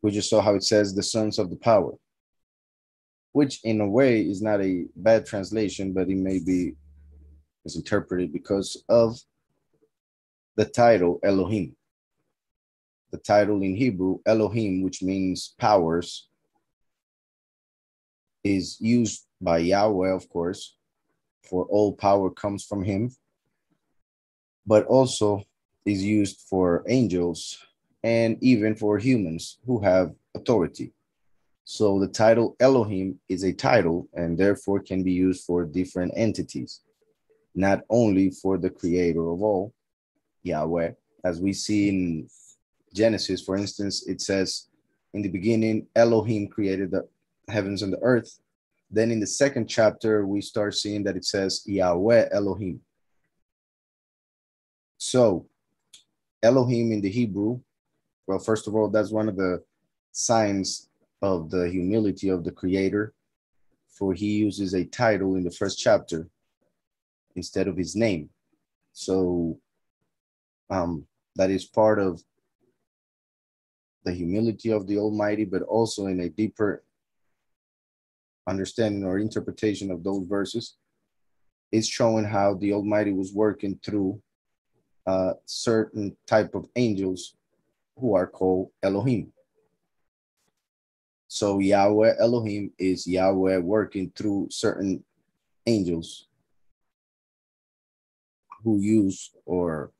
we just saw how it says the sons of the power, which in a way is not a bad translation, but it may be misinterpreted because of the title Elohim. The title in Hebrew, Elohim, which means powers, is used by Yahweh, of course, for all power comes from him, but also is used for angels and even for humans who have authority. So the title Elohim is a title and therefore can be used for different entities, not only for the creator of all, Yahweh. As we see in Genesis, for instance, it says, in the beginning, Elohim created the heavens and the earth. Then in the second chapter, we start seeing that it says Yahweh Elohim. So Elohim in the Hebrew, well, first of all, that's one of the signs of the humility of the creator, for he uses a title in the first chapter instead of his name. So that is part of the humility of the Almighty, but also in a deeper understanding or interpretation of those verses, is showing how the Almighty was working through certain type of angels who are called Elohim. So Yahweh Elohim is Yahweh working through certain angels who use, or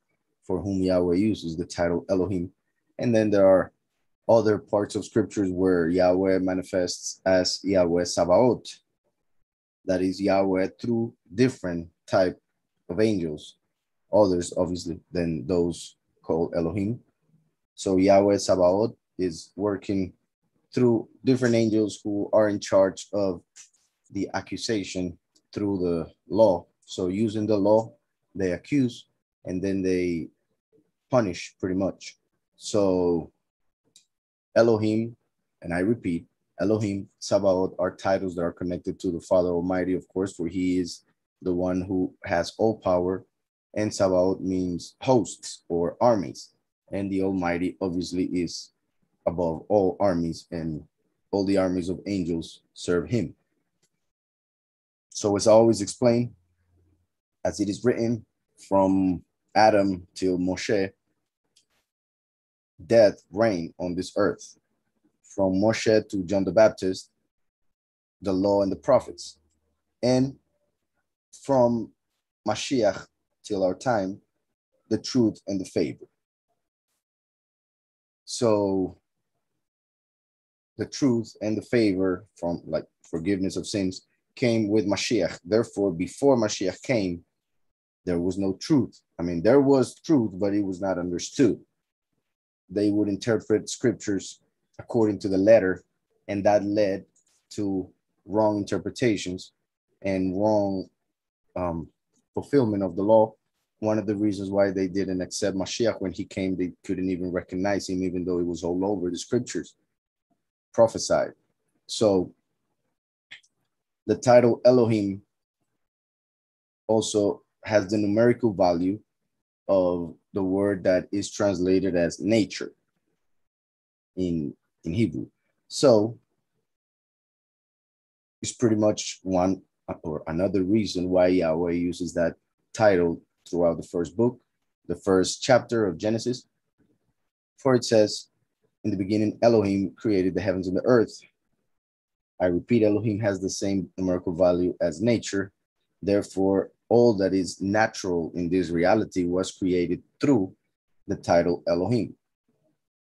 for whom Yahweh uses the title Elohim. And then there are other parts of scriptures where Yahweh manifests as Yahweh Sabaoth. That is Yahweh through different type of angels, others obviously than those called Elohim. So Yahweh Sabaoth is working through different angels who are in charge of the accusation through the law. So using the law, they accuse and then they punish pretty much. So Elohim, and I repeat, Elohim, Sabaoth are titles that are connected to the Father Almighty, of course, for he is the one who has all power. And Sabaoth means hosts or armies. And the Almighty obviously is above all armies, and all the armies of angels serve him. So it's always explained, as it is written, from Adam till Moshe, death reigned on this earth. From Moshe to John the Baptist, the law and the prophets. And from Mashiach till our time, the truth and the favor. So the truth and the favor, from like forgiveness of sins, came with Mashiach. Therefore, before Mashiach came, there was no truth. I mean, there was truth, but it was not understood. They would interpret scriptures according to the letter, and that led to wrong interpretations and wrong fulfillment of the law. One of the reasons why they didn't accept Mashiach when he came, they couldn't even recognize him, even though it was all over the scriptures prophesied. So the title Elohim also has the numerical value of the word that is translated as nature in Hebrew. So it's pretty much one or another reason why Yahweh uses that title throughout the first book, the first chapter of Genesis. For it says, in the beginning, Elohim created the heavens and the earth. I repeat, Elohim has the same numerical value as nature. Therefore, all that is natural in this reality was created through the title Elohim.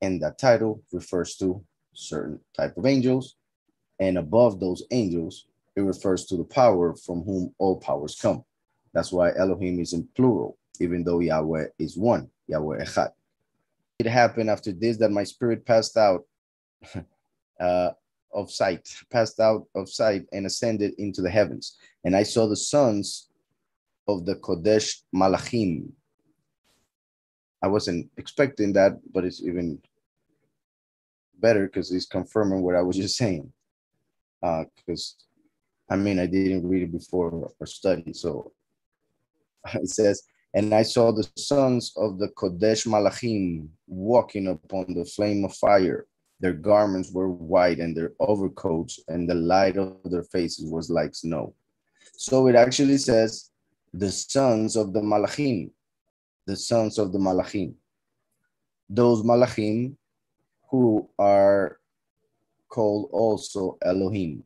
And that title refers to certain type of angels. And above those angels, it refers to the power from whom all powers come. That's why Elohim is in plural, even though Yahweh is one, Yahweh Echad. It happened after this that my spirit passed out of sight and ascended into the heavens. And I saw the sons of the Kodesh Malachim. I wasn't expecting that, but it's even better because it's confirming what I was just saying. Because, I mean, I didn't read it before or study. So it says, and I saw the sons of the Kodesh Malachim walking upon the flame of fire. Their garments were white and their overcoats and the light of their faces was like snow. So it actually says the sons of the Malachim, the sons of the Malachim. Those Malachim who are called also Elohim.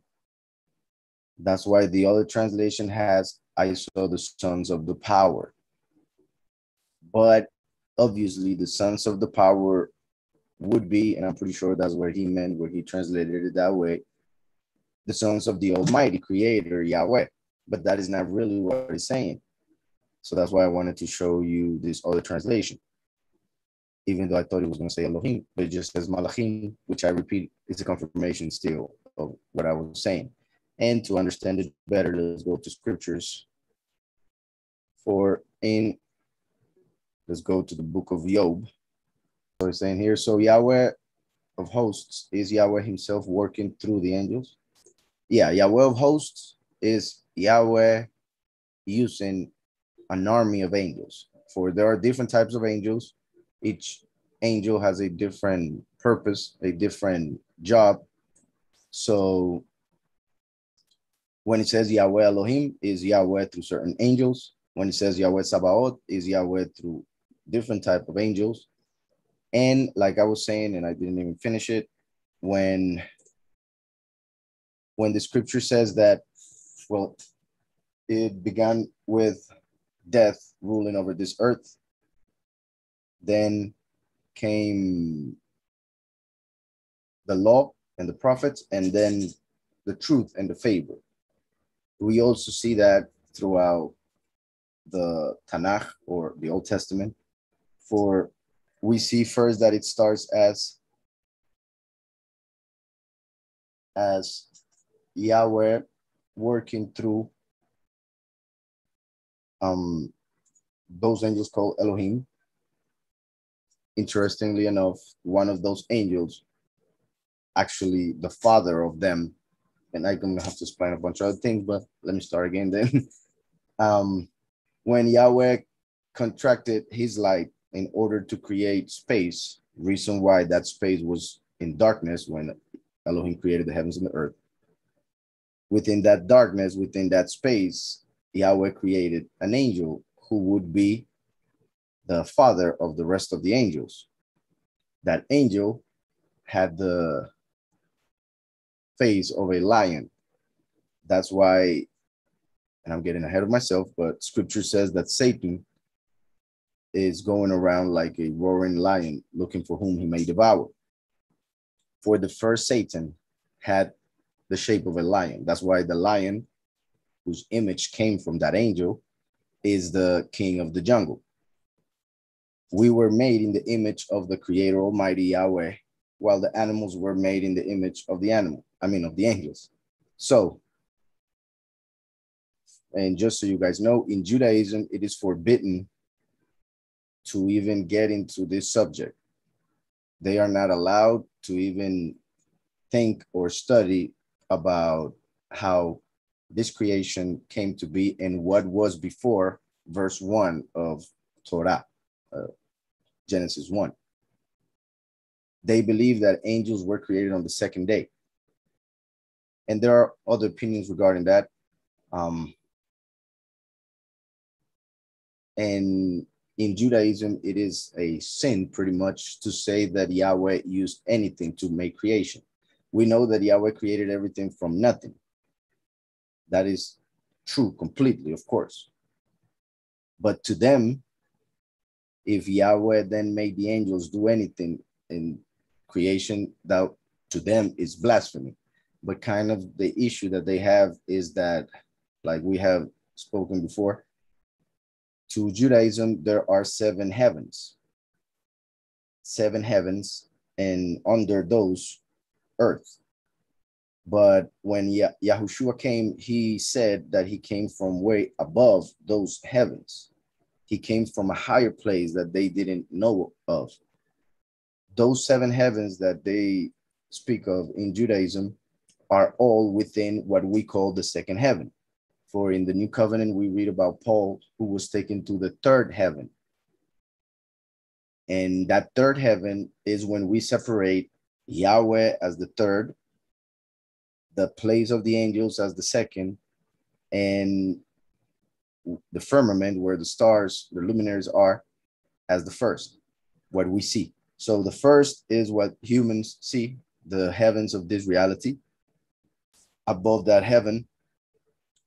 That's why the other translation has, I saw the sons of the power. But obviously the sons of the power would be, and I'm pretty sure that's what he meant, where he translated it that way, the sons of the Almighty Creator, Yahweh. But that is not really what it's saying. So that's why I wanted to show you this other translation, even though I thought it was going to say Elohim, but it just says Malachim, which I repeat is a confirmation still of what I was saying. And to understand it better, let's go to scriptures. Let's go to the book of Job. So it's saying here, so Yahweh of hosts is Yahweh himself working through the angels. Yeah, Yahweh of hosts is Yahweh using an army of angels. For there are different types of angels. Each angel has a different purpose, a different job. So when it says Yahweh Elohim is Yahweh through certain angels. When it says Yahweh Sabaoth is Yahweh through different type of angels. And like I was saying, and I didn't even finish it, when the scripture says that, well, it began with death ruling over this earth, then came the law and the prophets, and then the truth and the favor. We also see that throughout the Tanakh or the Old Testament. For we see first that it starts as Yahweh working through those angels called Elohim. Interestingly enough, one of those angels, actually the father of them, and I'm gonna have to explain a bunch of other things, but let me start again then. When Yahweh contracted his light in order to create space, reason why that space was in darkness when Elohim created the heavens and the earth. Within that darkness, within that space, Yahweh created an angel who would be the father of the rest of the angels. That angel had the face of a lion. That's why, and I'm getting ahead of myself, but scripture says that Satan is going around like a roaring lion looking for whom he may devour. For the first Satan had the shape of a lion. That's why the lion, whose image came from that angel, is the king of the jungle. We were made in the image of the Creator Almighty Yahweh, while the animals were made in the image of the of the angels. So, and just so you guys know, in Judaism, it is forbidden to even get into this subject. They are not allowed to even think or study about how this creation came to be and what was before verse 1 of Torah, Genesis 1. They believe that angels were created on the second day. And there are other opinions regarding that. And in Judaism, it is a sin pretty much to say that Yahweh used anything to make creation. We know that Yahweh created everything from nothing. That is true completely, of course. But to them, if Yahweh then made the angels do anything in creation, that to them is blasphemy. But kind of the issue that they have is that, like we have spoken before, to Judaism, there are 7 heavens. 7 heavens, and under those, earth. But when Yahushua came, he said that he came from way above those heavens. He came from a higher place that they didn't know of. Those 7 heavens that they speak of in Judaism are all within what we call the second heaven. For in the New Covenant, we read about Paul, who was taken to the 3rd heaven. And that 3rd heaven is when we separate Yahweh as the third, the place of the angels as the second, and the firmament where the stars, the luminaries are, as the first, what we see. So the first is what humans see, the heavens of this reality. Above that heaven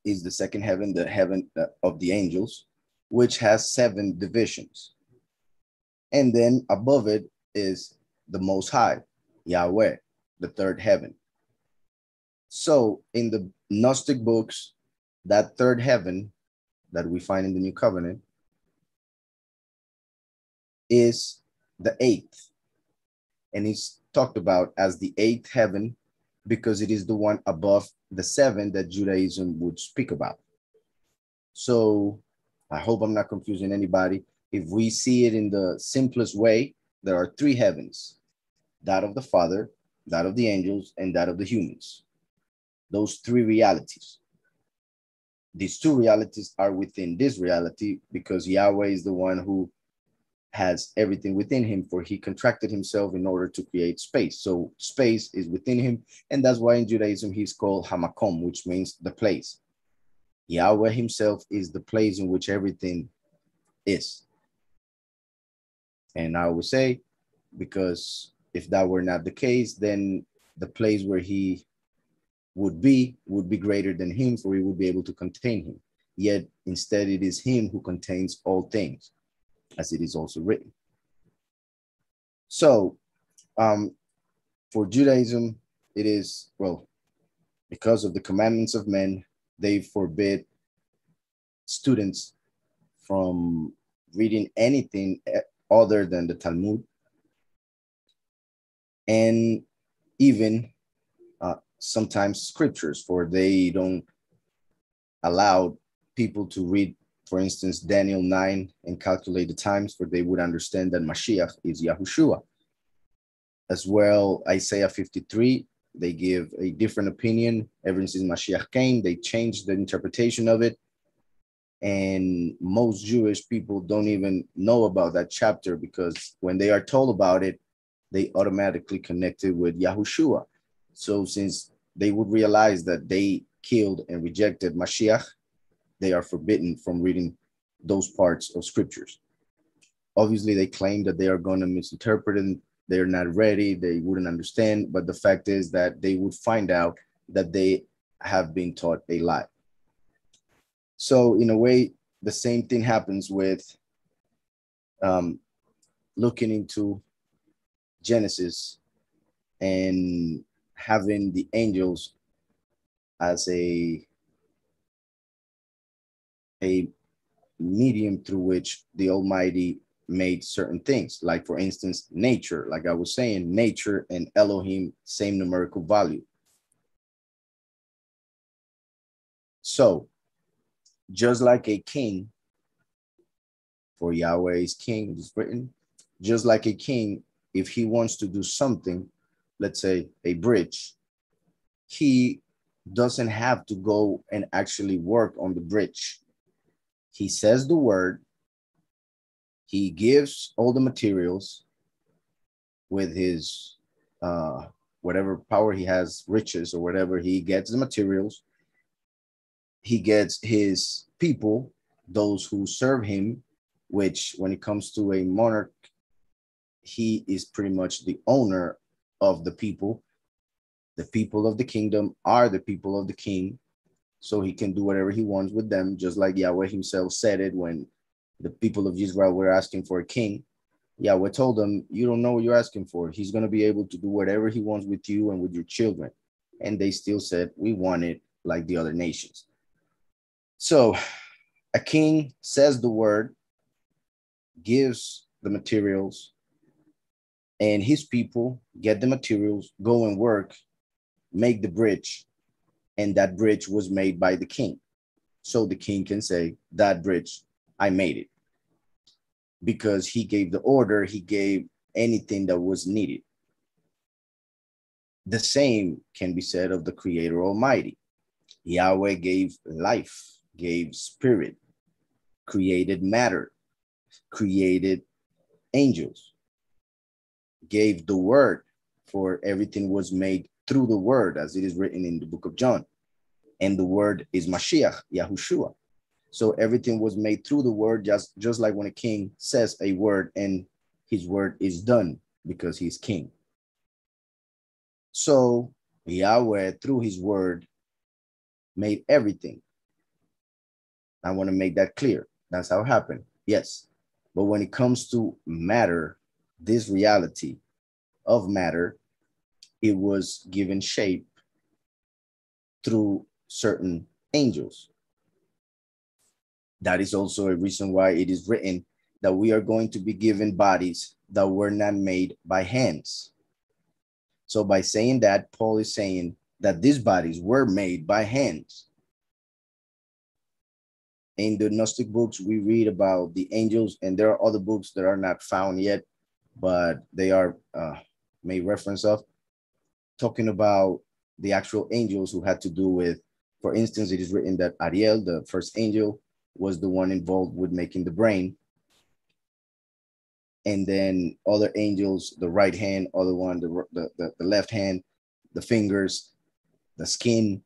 is the second heaven, the heaven of the angels, which has 7 divisions. And then above it is the Most High, Yahweh, the third heaven. So in the Gnostic books, that third heaven that we find in the New Covenant is the 8th. And it's talked about as the 8th heaven because it is the one above the 7 that Judaism would speak about. So I hope I'm not confusing anybody. If we see it in the simplest way, there are 3 heavens, that of the Father, that of the angels, and that of the humans. Those 3 realities. These 2 realities are within this reality because Yahweh is the one who has everything within him, for he contracted himself in order to create space. So space is within him. And that's why in Judaism, he's called Hamakom, which means the place. Yahweh himself is the place in which everything is. And I would say, because if that were not the case, then the place where he would be greater than him, for he would be able to contain him. Yet instead, it is him who contains all things, as it is also written. So for Judaism, it is, well, because of the commandments of men, they forbid students from reading anything other than the Talmud, and even sometimes scriptures, for they don't allow people to read, for instance, Daniel 9 and calculate the times, for they would understand that Mashiach is Yahushua. As well, Isaiah 53, they give a different opinion. Ever since Mashiach came, they changed the interpretation of it. And most Jewish people don't even know about that chapter, because when they are told about it, they automatically connect it with Yahushua. So since they would realize that they killed and rejected Mashiach, they are forbidden from reading those parts of scriptures. Obviously, they claim that they are going to misinterpret it. They're not ready. They wouldn't understand. But the fact is that they would find out that they have been taught a lie. So in a way, the same thing happens with looking into Genesis and having the angels as a medium through which the Almighty made certain things. Like, for instance, nature. Like I was saying, nature and Elohim, same numerical value. So just like a king, for Yahweh is king, it is written, just like a king, if he wants to do something, let's say a bridge, he doesn't have to go and actually work on the bridge. He says the word, he gives all the materials with his whatever power he has, riches or whatever, he gets the materials, he gets his people, those who serve him, which when it comes to a monarch, he is pretty much the owner of the people. The people of the kingdom are the people of the king, so he can do whatever he wants with them, just like Yahweh himself said it when the people of Israel were asking for a king. Yahweh told them, you don't know what you're asking for. He's going to be able to do whatever he wants with you and with your children. And they still said, we want it like the other nations. So a king says the word, gives the materials, and his people get the materials, go and work, make the bridge, and that bridge was made by the king. So the king can say, that bridge, I made it. Because he gave the order, he gave anything that was needed. The same can be said of the Creator Almighty. Yahweh gave life, gave spirit, created matter, created angels, gave the word for everything was made through the word, as it is written in the book of John. And the word is Mashiach, Yahushua. So everything was made through the word, just like when a king says a word and his word is done because he's king. So Yahweh, through his word, made everything. I want to make that clear. That's how it happened. Yes. But when it comes to matter, this reality of matter, it was given shape through certain angels. That is also a reason why it is written that we are going to be given bodies that were not made by hands. So by saying that, Paul is saying that these bodies were made by hands. In the Gnostic books, we read about the angels, and there are other books that are not found yet, but they are made reference of, talking about the actual angels who had to do with, for instance, it is written that Ariel, the first angel, was the one involved with making the brain. And then other angels, the right hand, other one, the left hand, the fingers, the skin,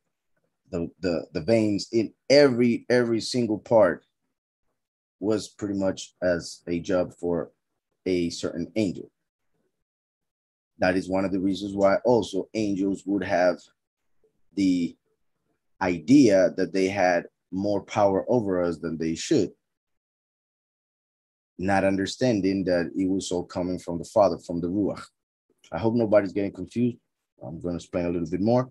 the veins, in every single part was pretty much as a job for a certain angel. That is one of the reasons why also angels would have the idea that they had more power over us than they should, not understanding that it was all coming from the Father, from the Ruach. I hope nobody's getting confused. I'm going to explain a little bit more.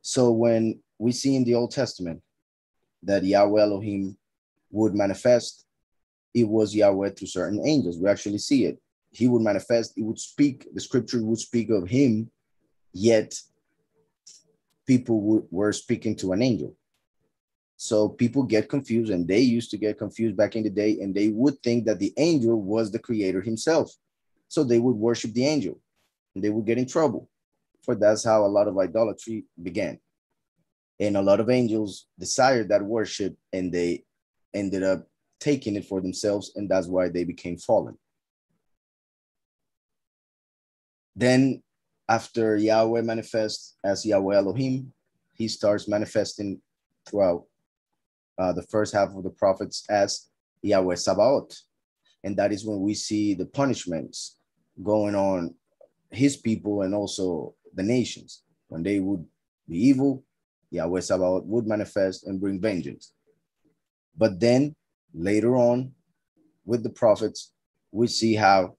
So when we see in the Old Testament that Yahweh Elohim would manifest, it was Yahweh through certain angels. We actually see it. He would manifest, he would speak, the scripture would speak of him, yet people were speaking to an angel. So people get confused, and they used to get confused back in the day, and they would think that the angel was the creator himself. So they would worship the angel, and they would get in trouble. For that's how a lot of idolatry began. And a lot of angels desired that worship, and they ended up taking it for themselves, and that's why they became fallen. Then after Yahweh manifests as Yahweh Elohim, he starts manifesting throughout the first half of the prophets as Yahweh Sabaoth. And that is when we see the punishments going on his people and also the nations. When they would be evil, Yahweh Sabaoth would manifest and bring vengeance. But then later on with the prophets, we see how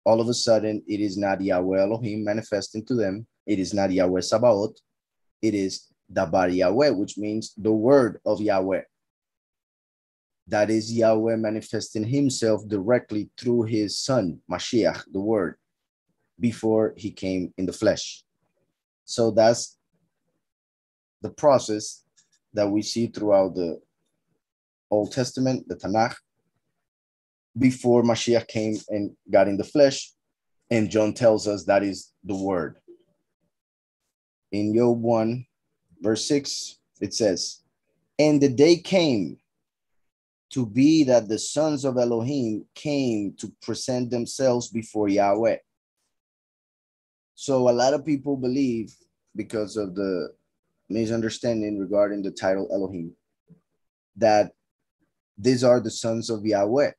all of a sudden it is not Yahweh Elohim manifesting to them. It is not Yahweh Sabaoth. It is Dabar Yahweh, which means the word of Yahweh. That is Yahweh manifesting himself directly through his son, Mashiach, the word, before he came in the flesh. So that's the process that we see throughout the Old Testament, the Tanakh, before Mashiach came and got in the flesh. And John tells us that is the word. In Job 1, verse 6, it says, and the day came to be that the sons of Elohim came to present themselves before Yahweh. So a lot of people believe, because of the misunderstanding regarding the title Elohim, that these are the sons of Yahweh,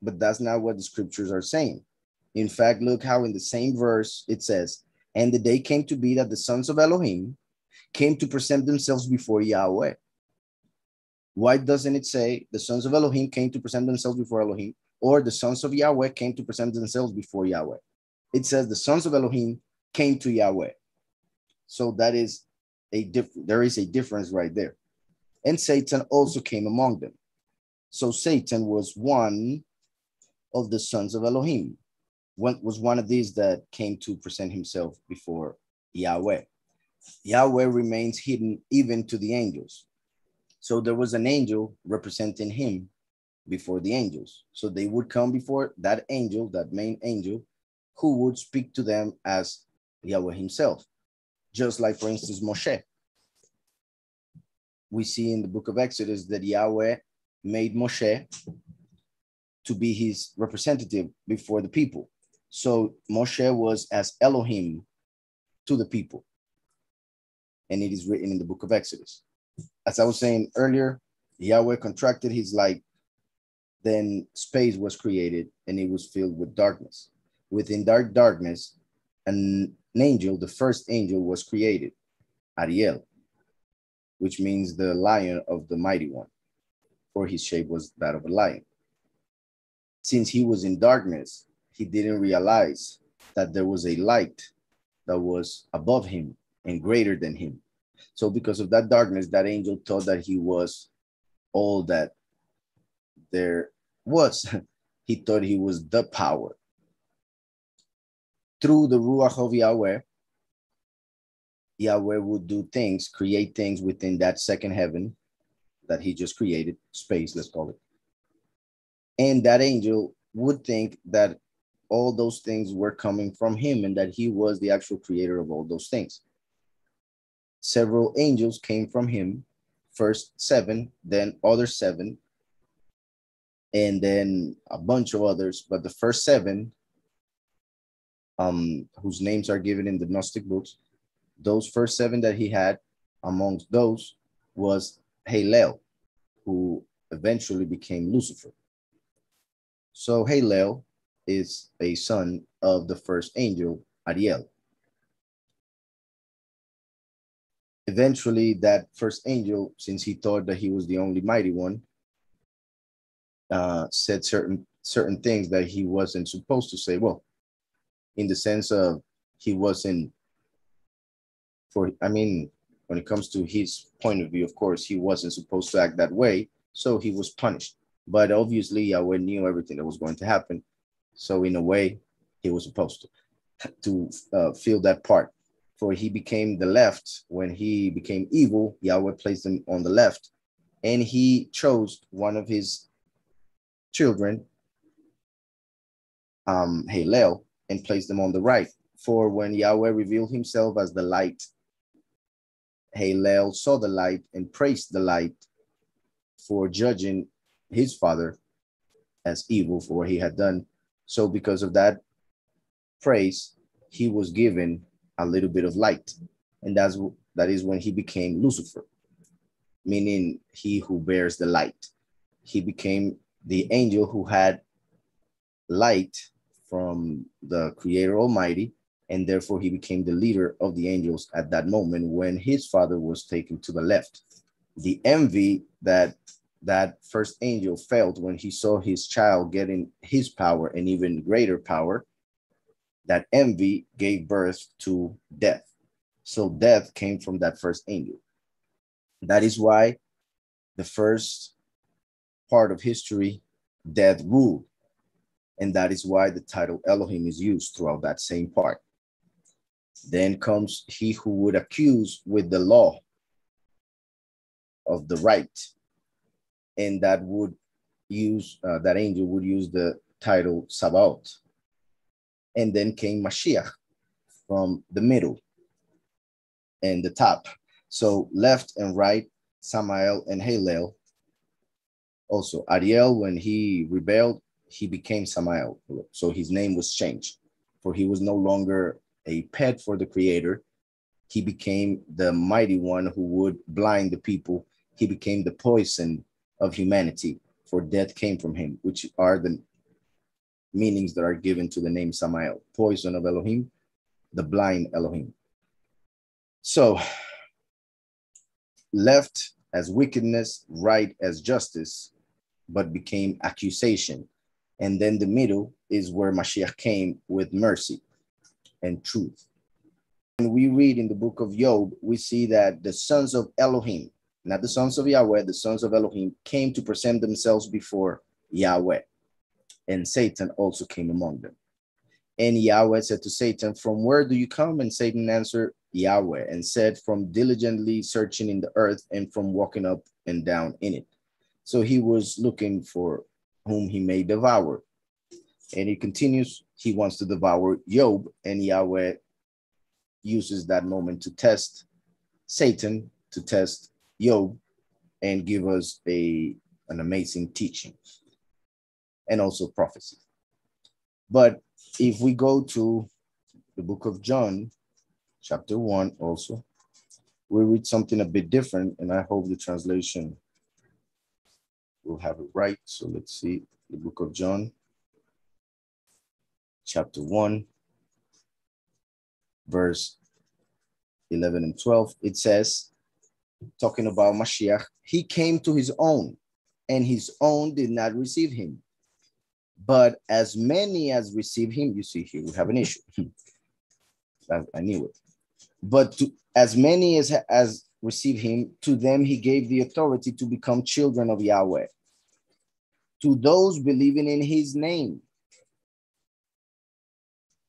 but that's not what the scriptures are saying. In fact, look how in the same verse it says, and the day came to be that the sons of Elohim came to present themselves before Yahweh. Why doesn't it say the sons of Elohim came to present themselves before Elohim, or the sons of Yahweh came to present themselves before Yahweh? It says the sons of Elohim came to Yahweh. So that is there is a difference right there. And Satan also came among them. So Satan was one of the sons of Elohim. Was one of these that came to present himself before Yahweh. Yahweh remains hidden even to the angels. So there was an angel representing him before the angels. So they would come before that angel, that main angel, who would speak to them as Yahweh himself. Just like, for instance, Moshe. We see in the book of Exodus that Yahweh made Moshe to be his representative before the people. So Moshe was as Elohim to the people. And it is written in the book of Exodus. As I was saying earlier, Yahweh contracted his light, then space was created and it was filled with darkness. Within darkness, an angel, the first angel, was created, Ariel, which means the lion of the mighty one, for his shape was that of a lion. Since he was in darkness, he didn't realize that there was a light that was above him and greater than him. So because of that darkness, that angel thought that he was all that there was. He thought he was the power. Through the Ruach of Yahweh, Yahweh would do things, create things within that second heaven that he just created, space, let's call it. And that angel would think that all those things were coming from him and that he was the actual creator of all those things. Several angels came from him, first 7, then other 7, and then a bunch of others. But the first 7, whose names are given in the Gnostic books, those first 7 that he had, amongst those was Halel, who eventually became Lucifer. So Halel is a son of the first angel, Ariel. Eventually, that first angel, since he thought that he was the only mighty one, said certain things that he wasn't supposed to say. Well, in the sense of he wasn't, when it comes to his point of view, of course, he wasn't supposed to act that way, so he was punished. But obviously, Yahweh knew everything that was going to happen, so in a way, he was supposed to feel that part. For he became the left. When he became evil, Yahweh placed him on the left, and he chose one of his children, Halel, and placed them on the right. For when Yahweh revealed himself as the light, Halel saw the light and praised the light for judging his father as evil for what he had done. So because of that praise, he was given a little bit of light. And that is when he became Lucifer, meaning he who bears the light. He became the angel who had light from the Creator Almighty, and therefore he became the leader of the angels at that moment when his father was taken to the left. The envy that first angel felt when he saw his child getting his power and even greater power, that envy gave birth to death. So death came from that first angel. That is why the first part of history, death ruled. And that is why the title Elohim is used throughout that same part. Then comes he who would accuse with the law of the right. And that would use, that angel would use the title Sabaoth. And then came Mashiach from the middle and the top. So left and right, Samael and Halel. Also, Ariel, when he rebelled, he became Samael. So his name was changed, for he was no longer a pet for the Creator. He became the mighty one who would blind the people. He became the poison of humanity, for death came from him, which are the meanings that are given to the name Samael: poison of Elohim, the blind Elohim. So left as wickedness, right as justice, but became accusation. And then the middle is where Mashiach came with mercy and truth. When we read in the book of Job, we see that the sons of Elohim, not the sons of Yahweh, the sons of Elohim came to present themselves before Yahweh. And Satan also came among them. And Yahweh said to Satan, "From where do you come?" And Satan answered Yahweh and said, "From diligently searching in the earth and from walking up and down in it." So he was looking for whom he may devour. And he continues, he wants to devour Job, and Yahweh uses that moment to test Satan, to test Job, and give us an amazing teaching and also prophecy. But if we go to the book of John, chapter 1 also, we read something a bit different, and I hope the translation will have it right. So let's see the book of John, chapter 1, verse 11 and 12. It says, talking about Mashiach, he came to his own, and his own did not receive him. But as many as receive him, you see here we have an issue. I knew it. But as many as receive him, to them he gave the authority to become children of Yahweh, to those believing in his name.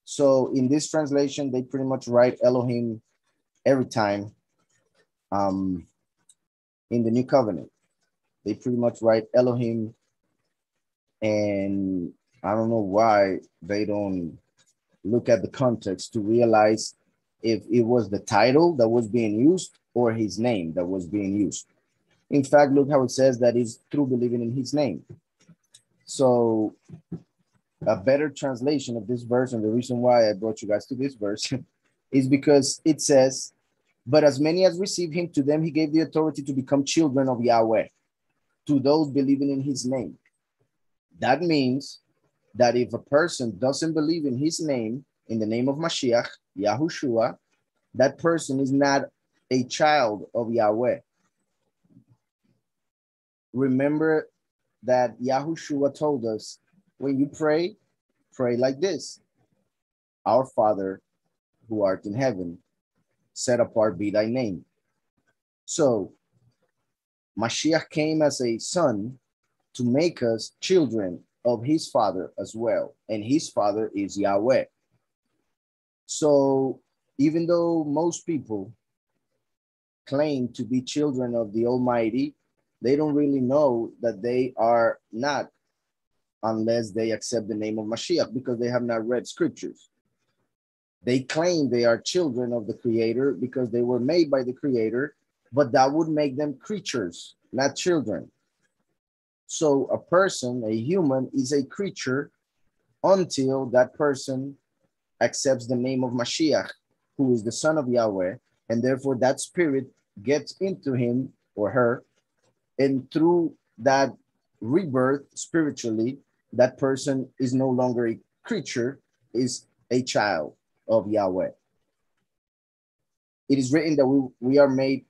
So in this translation, they pretty much write Elohim every time. In the new covenant, they pretty much write Elohim, and I don't know why they don't look at the context to realize if it was the title that was being used or his name that was being used. In fact, look how it says that is through believing in his name. So a better translation of this verse, and the reason why I brought you guys to this verse is because it says, but as many as receive him, to them he gave the authority to become children of Yahweh, to those believing in his name. That means that if a person doesn't believe in his name, in the name of Mashiach, Yahushua, that person is not a child of Yahweh. Remember that Yahushua told us, when you pray, pray like this: Our Father who art in heaven, set apart be thy name. So Mashiach came as a son to make us children of his father as well. And his father is Yahweh. So even though most people claim to be children of the Almighty, they don't really know that they are not, unless they accept the name of Mashiach, because they have not read scriptures. They claim they are children of the Creator because they were made by the Creator, but that would make them creatures, not children. So a person, a human, is a creature until that person accepts the name of Mashiach, who is the son of Yahweh, and therefore that spirit gets into him or her, and through that rebirth spiritually, that person is no longer a creature, is a child of Yahweh. It is written that we are made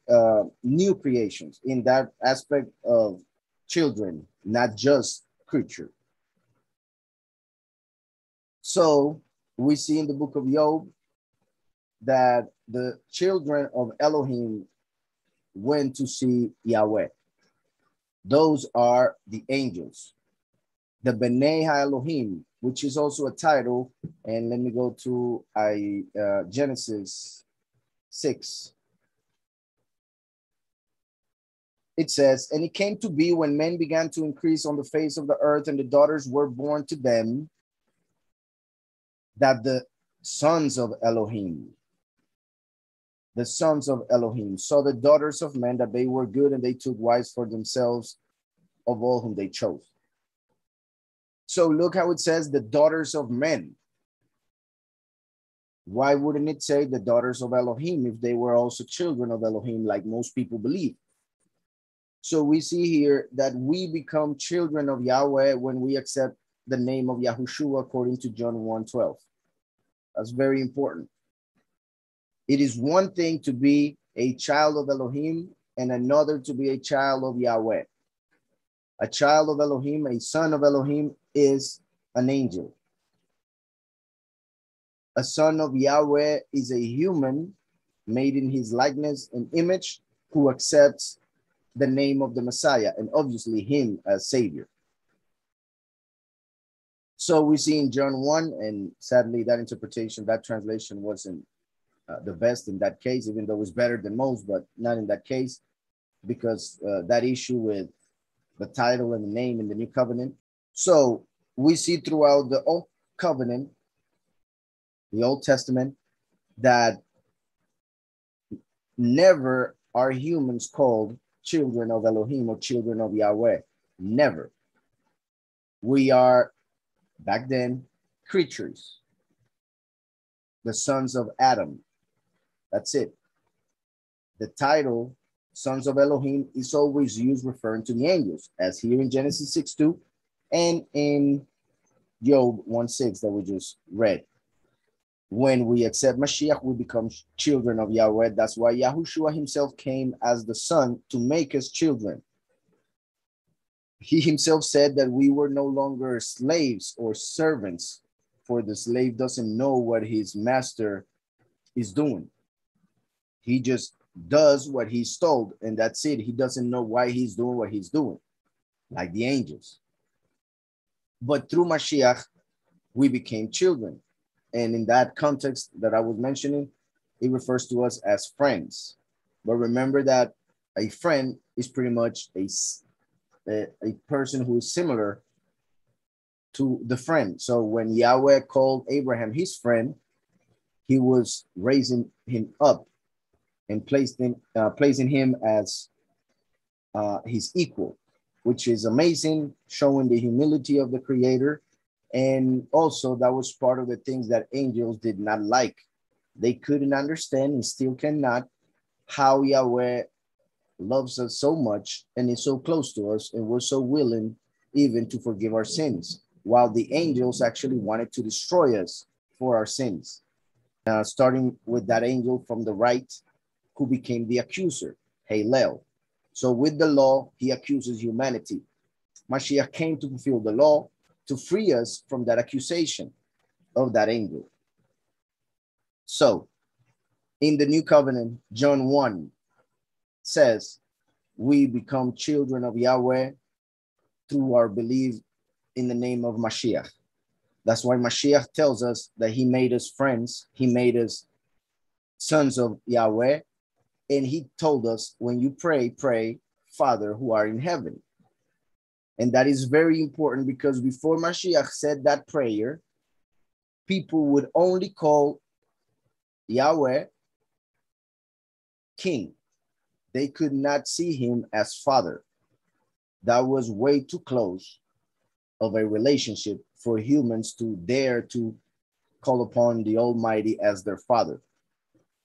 new creations in that aspect of children, not just creature. So we see in the book of Job that the children of Elohim went to see Yahweh. Those are the angels, the B'nai HaElohim, which is also a title. And let me go to Genesis 6. It says, and it came to be when men began to increase on the face of the earth and the daughters were born to them, that the sons of Elohim saw the daughters of men, that they were good, and they took wives for themselves of all whom they chose. So look how it says the daughters of men. Why wouldn't it say the daughters of Elohim if they were also children of Elohim, like most people believe? So we see here that we become children of Yahweh when we accept the name of Yahushua according to John 1:12. That's very important. It is one thing to be a child of Elohim and another to be a child of Yahweh. A child of Elohim, a son of Elohim, is an angel. A son of Yahweh is a human made in his likeness and image who accepts the name of the Messiah and obviously him as Savior. So we see in John 1, and sadly that interpretation, that translation wasn't the best in that case, even though it's better than most, but not in that case, because that issue with the title and the name in the new covenant. So we see throughout the old covenant, the Old Testament, that never are humans called children of Elohim or children of Yahweh. Never. We are, back then, creatures. the sons of Adam. That's it. The title, sons of Elohim, is always used referring to the angels, as here in Genesis 6:2 and in Job 1:6 that we just read. When we accept Mashiach, we become children of Yahweh. That's why Yahushua himself came as the son to make us children. He himself said that we were no longer slaves or servants, for the slave doesn't know what his master is doing. He just does what he's told, and that's it. He doesn't know why he's doing what he's doing, like the angels. But through Mashiach, we became children. And in that context that I was mentioning, it refers to us as friends. But remember that a friend is pretty much a person who is similar to the friend. So when Yahweh called Abraham his friend, he was raising him up and placing him as his equal, which is amazing, showing the humility of the Creator. And also that was part of the things that angels did not like. They couldn't understand and still cannot how Yahweh loves us so much and is so close to us, and we're so willing even to forgive our sins, while the angels actually wanted to destroy us for our sins. Starting with that angel from the right, who became the accuser, Halel. So with the law, he accuses humanity. Mashiach came to fulfill the law, to free us from that accusation of that angel. So in the new covenant, John 1 says, we become children of Yahweh through our belief in the name of Mashiach. That's why Mashiach tells us that he made us friends. He made us sons of Yahweh. And he told us, when you pray, pray, Father who are in heaven. And that is very important, because before Mashiach said that prayer, people would only call Yahweh King. They could not see him as Father. That was way too close of a relationship for humans to dare to call upon the Almighty as their Father.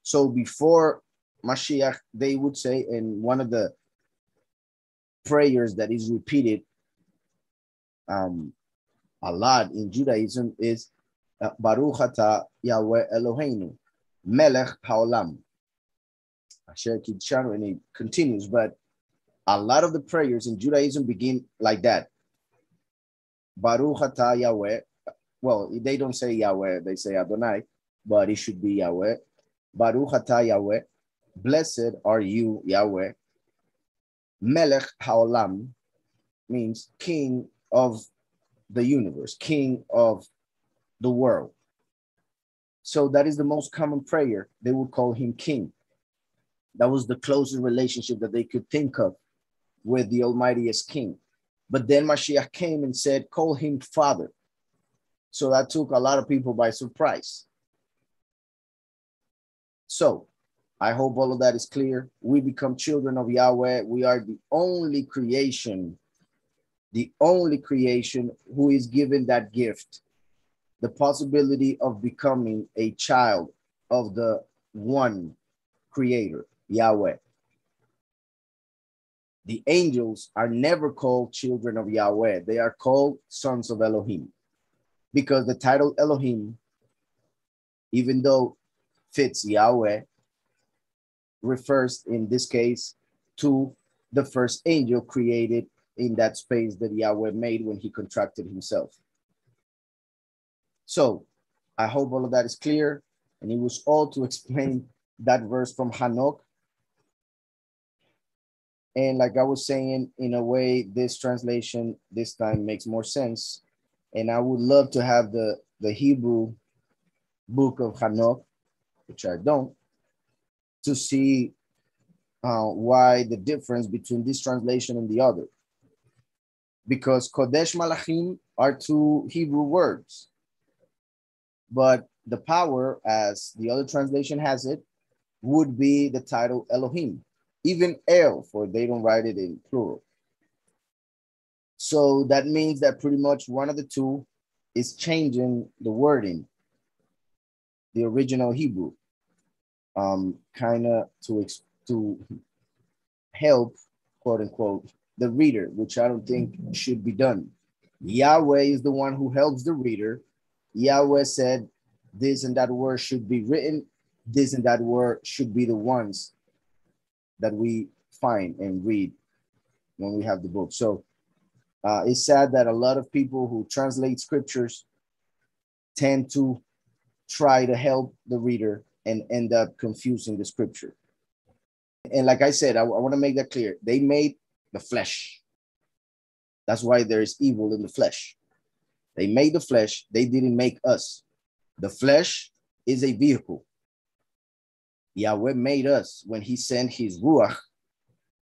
So before Mashiach, they would say, in one of the prayers that is repeated a lot in Judaism, is Baruch Atah Yahweh Eloheinu, Melech Haolam. I share keep channel and it continues, but a lot of the prayers in Judaism begin like that. Baruch Atah Yahweh. Well, they don't say Yahweh, they say Adonai, but it should be Yahweh. Baruch Atah Yahweh. Blessed are you, Yahweh. Melech Haolam means king of the universe, king of the world. So that is the most common prayer. They would call him king. That was the closest relationship that they could think of with the Almighty as king. But then Mashiach came and said, call him Father. So that took a lot of people by surprise. So I hope all of that is clear. We become children of Yahweh. We are the only creation who is given that gift, the possibility of becoming a child of the one Creator, Yahweh. The angels are never called children of Yahweh. They are called sons of Elohim, because the title Elohim, even though fits Yahweh, refers in this case to the first angel created in that space that Yahweh made when he contracted himself. So I hope all of that is clear. And it was all to explain that verse from Hanok. And like I was saying, in a way, this translation this time makes more sense. And I would love to have the Hebrew book of Hanok, which I don't, to see why the difference between this translation and the other. Because Kodesh Malachim are two Hebrew words, but the power, as the other translation has it, would be the title Elohim, even El, for they don't write it in plural. So that means that pretty much one of the two is changing the wording. the original Hebrew, kind of to help, quote unquote, the reader, which I don't think should be done. Yahweh is the one who helps the reader. Yahweh said this and that word should be written. This and that word should be the ones that we find and read when we have the book. So it's sad that a lot of people who translate scriptures tend to try to help the reader and end up confusing the scripture. And like I said, I want to make that clear. They made the flesh. That's why there is evil in the flesh. They made the flesh. They didn't make us. The flesh is a vehicle. Yahweh made us when he sent his ruach,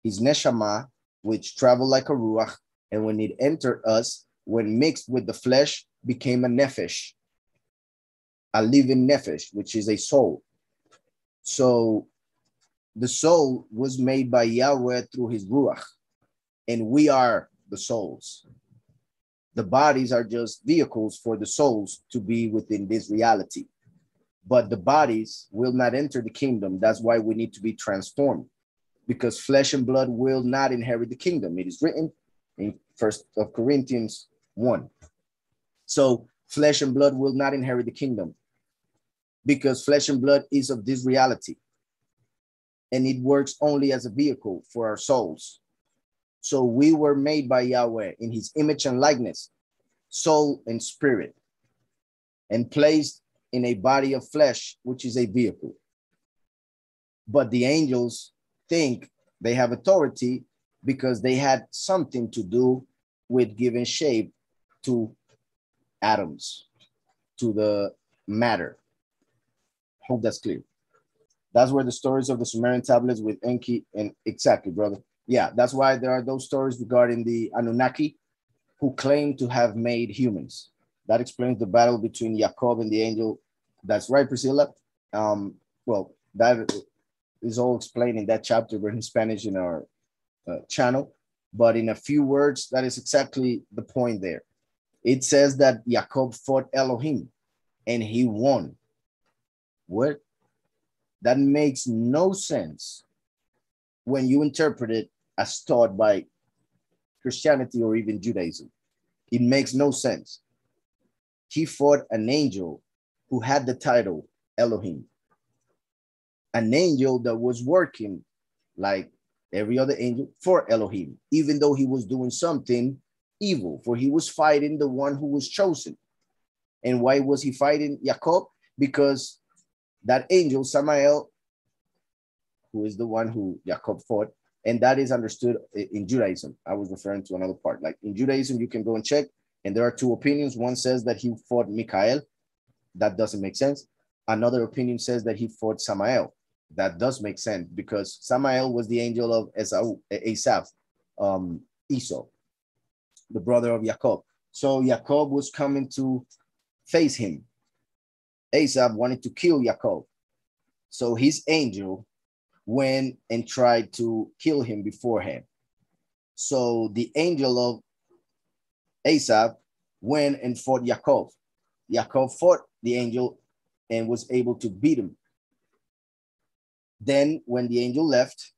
his neshama, which traveled like a ruach, and when it entered us, when mixed with the flesh, became a nefesh, a living nefesh, which is a soul. So the soul was made by Yahweh through his ruach, and we are the souls. The bodies are just vehicles for the souls to be within this reality. But the bodies will not enter the kingdom. That's why we need to be transformed, because flesh and blood will not inherit the kingdom. It is written in 1 Corinthians 1. So flesh and blood will not inherit the kingdom, because flesh and blood is of this reality, and it works only as a vehicle for our souls. So we were made by Yahweh in his image and likeness, soul and spirit, and placed in a body of flesh, which is a vehicle. But the angels think they have authority because they had something to do with giving shape to atoms, to the matter. Hope that's clear. That's where the stories of the Sumerian tablets with Enki, and exactly, brother. Yeah, that's why there are those stories regarding the Anunnaki who claim to have made humans. That explains the battle between Jacob and the angel. That's right, Priscilla. Well, that is all explained in that chapter. We're in Spanish in our channel, but in a few words, that is exactly the point there. It says that Jacob fought Elohim and he won. What? That makes no sense when you interpret it as taught by Christianity or even Judaism. It makes no sense. He fought an angel who had the title Elohim, an angel that was working like every other angel for Elohim, even though he was doing something evil, for he was fighting the one who was chosen. And why was he fighting Jacob? Because that angel, Samael, who is the one who Jacob fought, and that is understood in Judaism. I was referring to another part. Like in Judaism, you can go and check, and there are two opinions. One says that he fought Michael. That doesn't make sense. Another opinion says that he fought Samael. That does make sense, because Samael was the angel of Esau, Esau, the brother of Jacob. So Jacob was coming to face him. Esau wanted to kill Jacob. So his angel went and tried to kill him beforehand. So the angel of Esau went and fought Jacob. Jacob fought the angel and was able to beat him. Then when the angel left,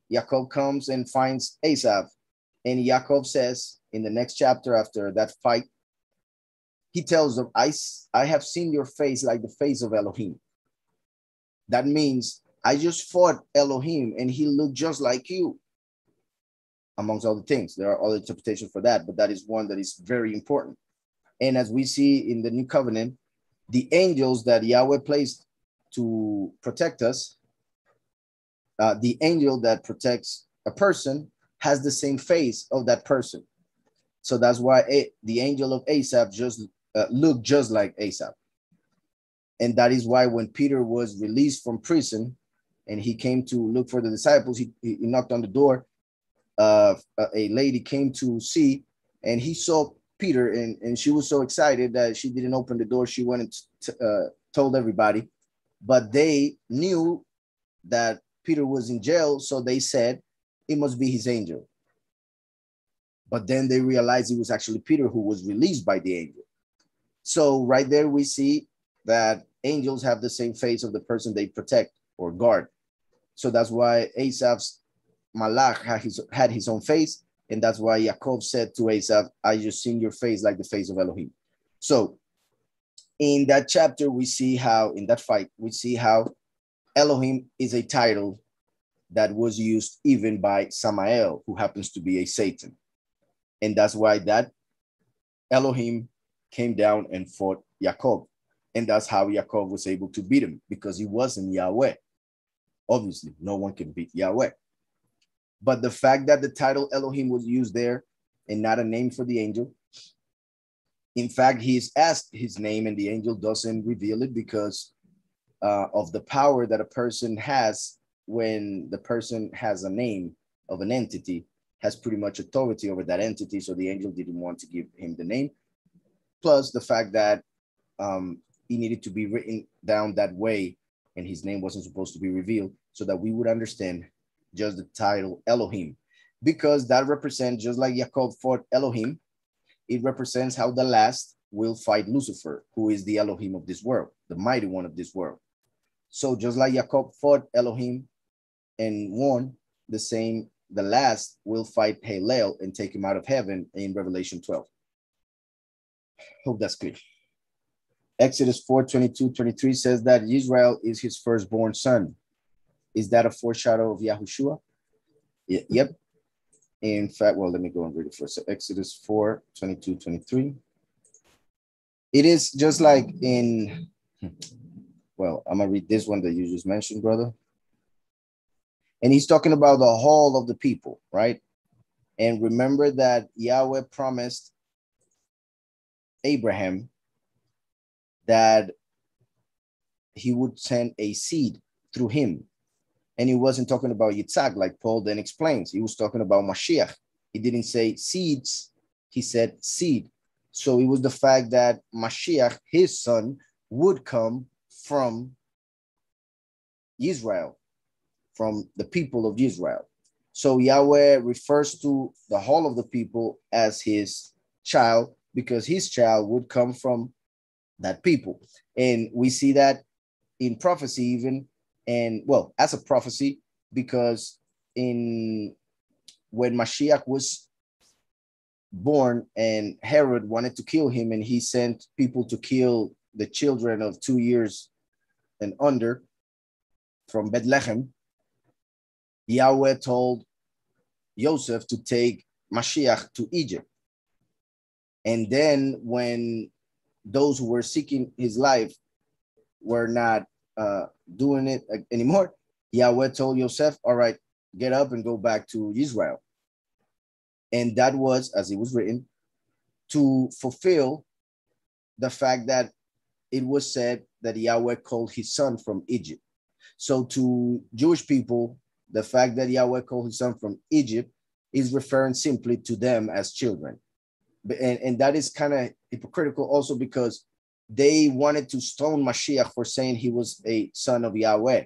Jacob comes and finds Esau. And Jacob says in the next chapter after that fight, he tells them, I have seen your face like the face of Elohim. That means I just fought Elohim and he looked just like you. Amongst other things, there are other interpretations for that, but that is one that is very important. And as we see in the New Covenant, the angels that Yahweh placed to protect us, the angel that protects a person has the same face of that person. So that's why the angel of Asaph just looked just like Asaph. And that is why when Peter was released from prison and he came to look for the disciples, he knocked on the door. A lady came to see, and he saw Peter, and she was so excited that she didn't open the door. She went and told everybody, but they knew that Peter was in jail, so they said it must be his angel. But then they realized it was actually Peter who was released by the angel. So right there we see that angels have the same face of the person they protect or guard. So that's why Esav's Malach had his own face. And that's why Yaakov said to Esav, I just seen your face like the face of Elohim. So in that chapter, we see how, in that fight, we see how Elohim is a title that was used even by Samael, who happens to be a Satan. And that's why that Elohim came down and fought Yaakov. And that's how Yaakov was able to beat him, because he wasn't Yahweh. Obviously, no one can beat Yahweh. But the fact that the title Elohim was used there and not a name for the angel, in fact, he is asked his name and the angel doesn't reveal it because of the power that a person has when the person has a name of an entity, has pretty much authority over that entity. So the angel didn't want to give him the name. Plus the fact that he needed to be written down that way and his name wasn't supposed to be revealed, so that we would understand just the title Elohim, because that represents, just like Yaakov fought Elohim, it represents how the last will fight Lucifer, who is the Elohim of this world, the mighty one of this world. So just like Yaakov fought Elohim and won, the last will fight Halel and take him out of heaven in Revelation 12. Hope that's clear. Exodus 4:22-23 says that Israel is his firstborn son. Is that a foreshadow of Yahushua? Yep. In fact, well, let me go and read it first. So Exodus 4:22-23. It is just like in, well, I'm going to read this one that you just mentioned, brother. And he's talking about the whole of the people, right? And remember that Yahweh promised Abraham that he would send a seed through him. And he wasn't talking about Yitzhak, like Paul then explains. He was talking about Mashiach. He didn't say seeds, he said seed. So it was the fact that Mashiach, his son, would come from Israel, from the people of Israel. So Yahweh refers to the whole of the people as his child, because his child would come from that people. And we see that in prophecy even, and well, as a prophecy, because when Mashiach was born and Herod wanted to kill him, and he sent people to kill the children of 2 years and under from Bethlehem, Yahweh told Joseph to take Mashiach to Egypt. And then when those who were seeking his life were not doing it anymore, Yahweh told Joseph, all right, get up and go back to Israel. And that was, as it was written, to fulfill the fact that it was said that Yahweh called his son from Egypt. So to Jewish people, the fact that Yahweh called his son from Egypt is referring simply to them as children. And that is kind of hypocritical also, because they wanted to stone Mashiach for saying he was a son of Yahweh.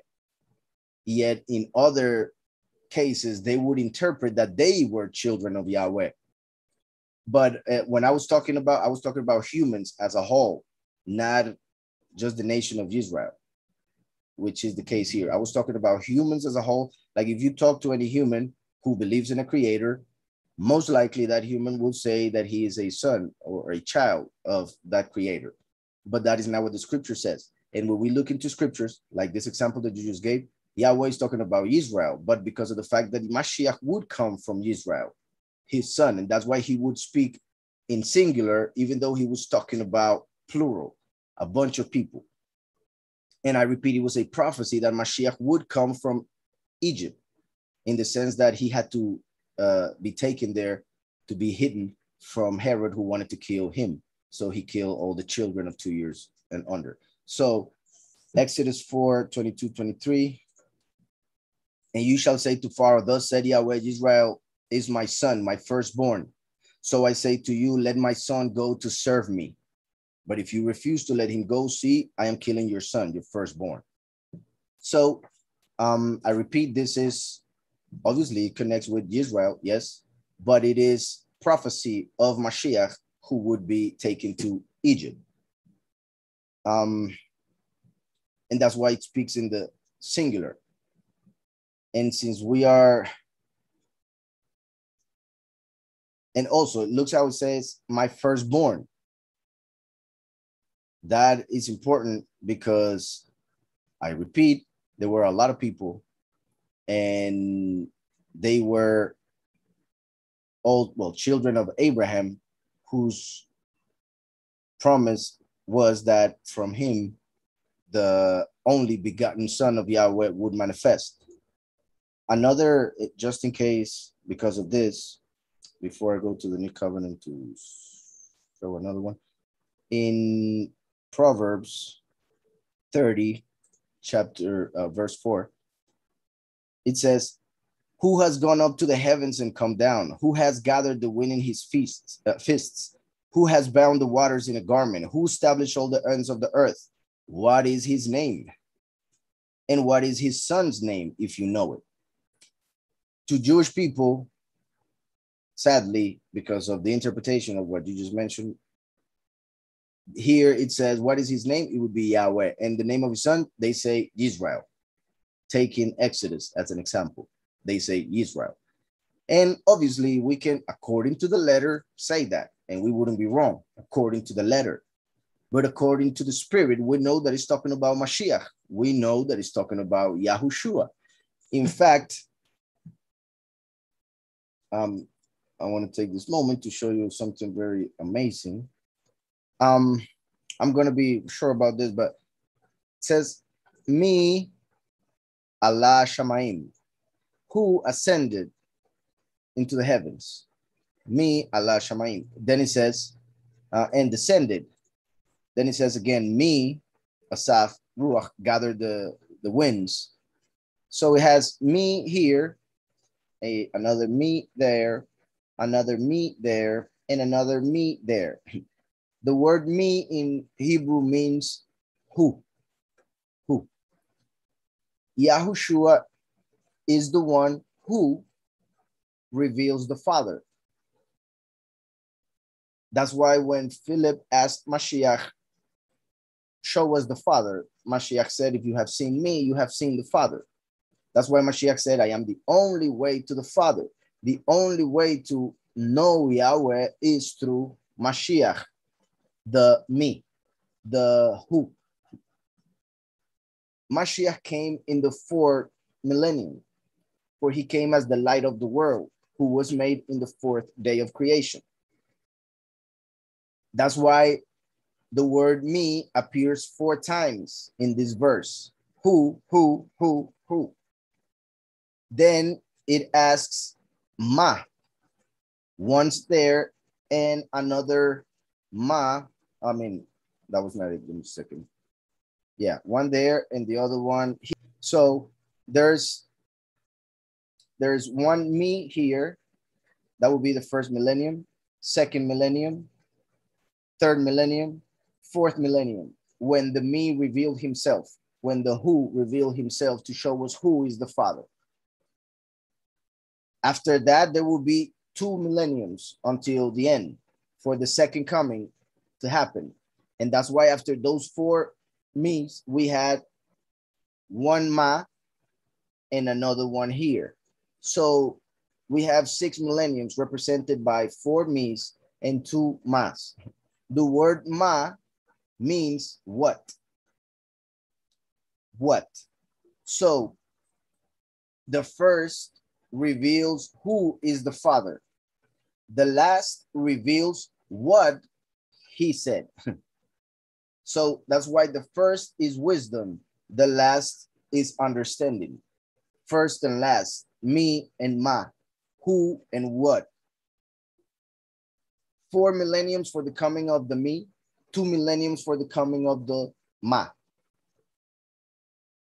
Yet in other cases, they would interpret that they were children of Yahweh. But when I was talking about humans as a whole, not just the nation of Israel, which is the case here. I was talking about humans as a whole. Like if you talk to any human who believes in a creator, most likely that human will say that he is a son or a child of that creator. But that is not what the scripture says. And when we look into scriptures, like this example that you just gave, Yahweh is talking about Israel, but because of the fact that Mashiach would come from Israel, his son, and that's why he would speak in singular, even though he was talking about plural, a bunch of people. And I repeat, it was a prophecy that Mashiach would come from Egypt, in the sense that he had to be taken there to be hidden from Herod, who wanted to kill him. So he killed all the children of 2 years and under. So Exodus 4:22-23. And you shall say to Pharaoh, thus said Yahweh, Israel is my son, my firstborn. So I say to you, let my son go to serve me. But if you refuse to let him go, see, I am killing your son, your firstborn. So I repeat, this is obviously it connects with Israel, yes, but it is prophecy of Mashiach who would be taken to Egypt. And that's why it speaks in the singular. And since we are, and also it looks how it says, my firstborn. That is important because, I repeat, there were a lot of people and they were all, well, children of Abraham, whose promise was that from him, the only begotten son of Yahweh would manifest. Another, just in case, because of this, before I go to the new covenant to show another one, in Proverbs 30, chapter verse 4, it says, who has gone up to the heavens and come down? Who has gathered the wind in his fists? Who has bound the waters in a garment? Who established all the ends of the earth? What is his name? And what is his son's name, if you know it? To Jewish people, sadly, because of the interpretation of what you just mentioned, here it says, what is his name? It would be Yahweh. And the name of his son, they say Israel. Taking Exodus as an example, they say Israel. And obviously we can, according to the letter, say that, and we wouldn't be wrong according to the letter. But according to the spirit, we know that it's talking about Mashiach. We know that it's talking about Yahushua. In fact, I want to take this moment to show you something very amazing. I'm going to be sure about this, but it says, me, Allah Shamaim, who ascended into the heavens. Me, Allah Shamaim. Then it says, and descended. Then it says again, me, Asaf, Ruach, gathered the winds. So it has me here, another me there, another me there, and another me there. The word me in Hebrew means who. Who. Yahushua is the one who reveals the Father. That's why when Philip asked Mashiach, show us the Father, Mashiach said, if you have seen me, you have seen the Father. That's why Mashiach said, I am the only way to the Father. The only way to know Yahweh is through Mashiach, the me, the who. Mashiach came in the 4th millennium, for he came as the light of the world, who was made in the 4th day of creation. That's why the word me appears 4 times in this verse. Who. Then it asks ma, once there and another ma. I mean, that was not it. Give me a second. Yeah, one there and the other one here. So there's one me here. That will be the 1st millennium, 2nd millennium, 3rd millennium, 4th millennium, when the me revealed himself, when the who revealed himself to show us who is the Father. After that, there will be 2 millenniums until the end for the second coming to happen. And that's why after those 4 me's, we had one ma and another one here. So we have 6 millenniums represented by 4 me's and 2 ma's. The word ma means what? What? So the first reveals who is the Father. The last reveals what he said. So that's why the first is wisdom. The last is understanding. First and last, me and ma, who and what. 4 millenniums for the coming of the me, 2 millenniums for the coming of the ma.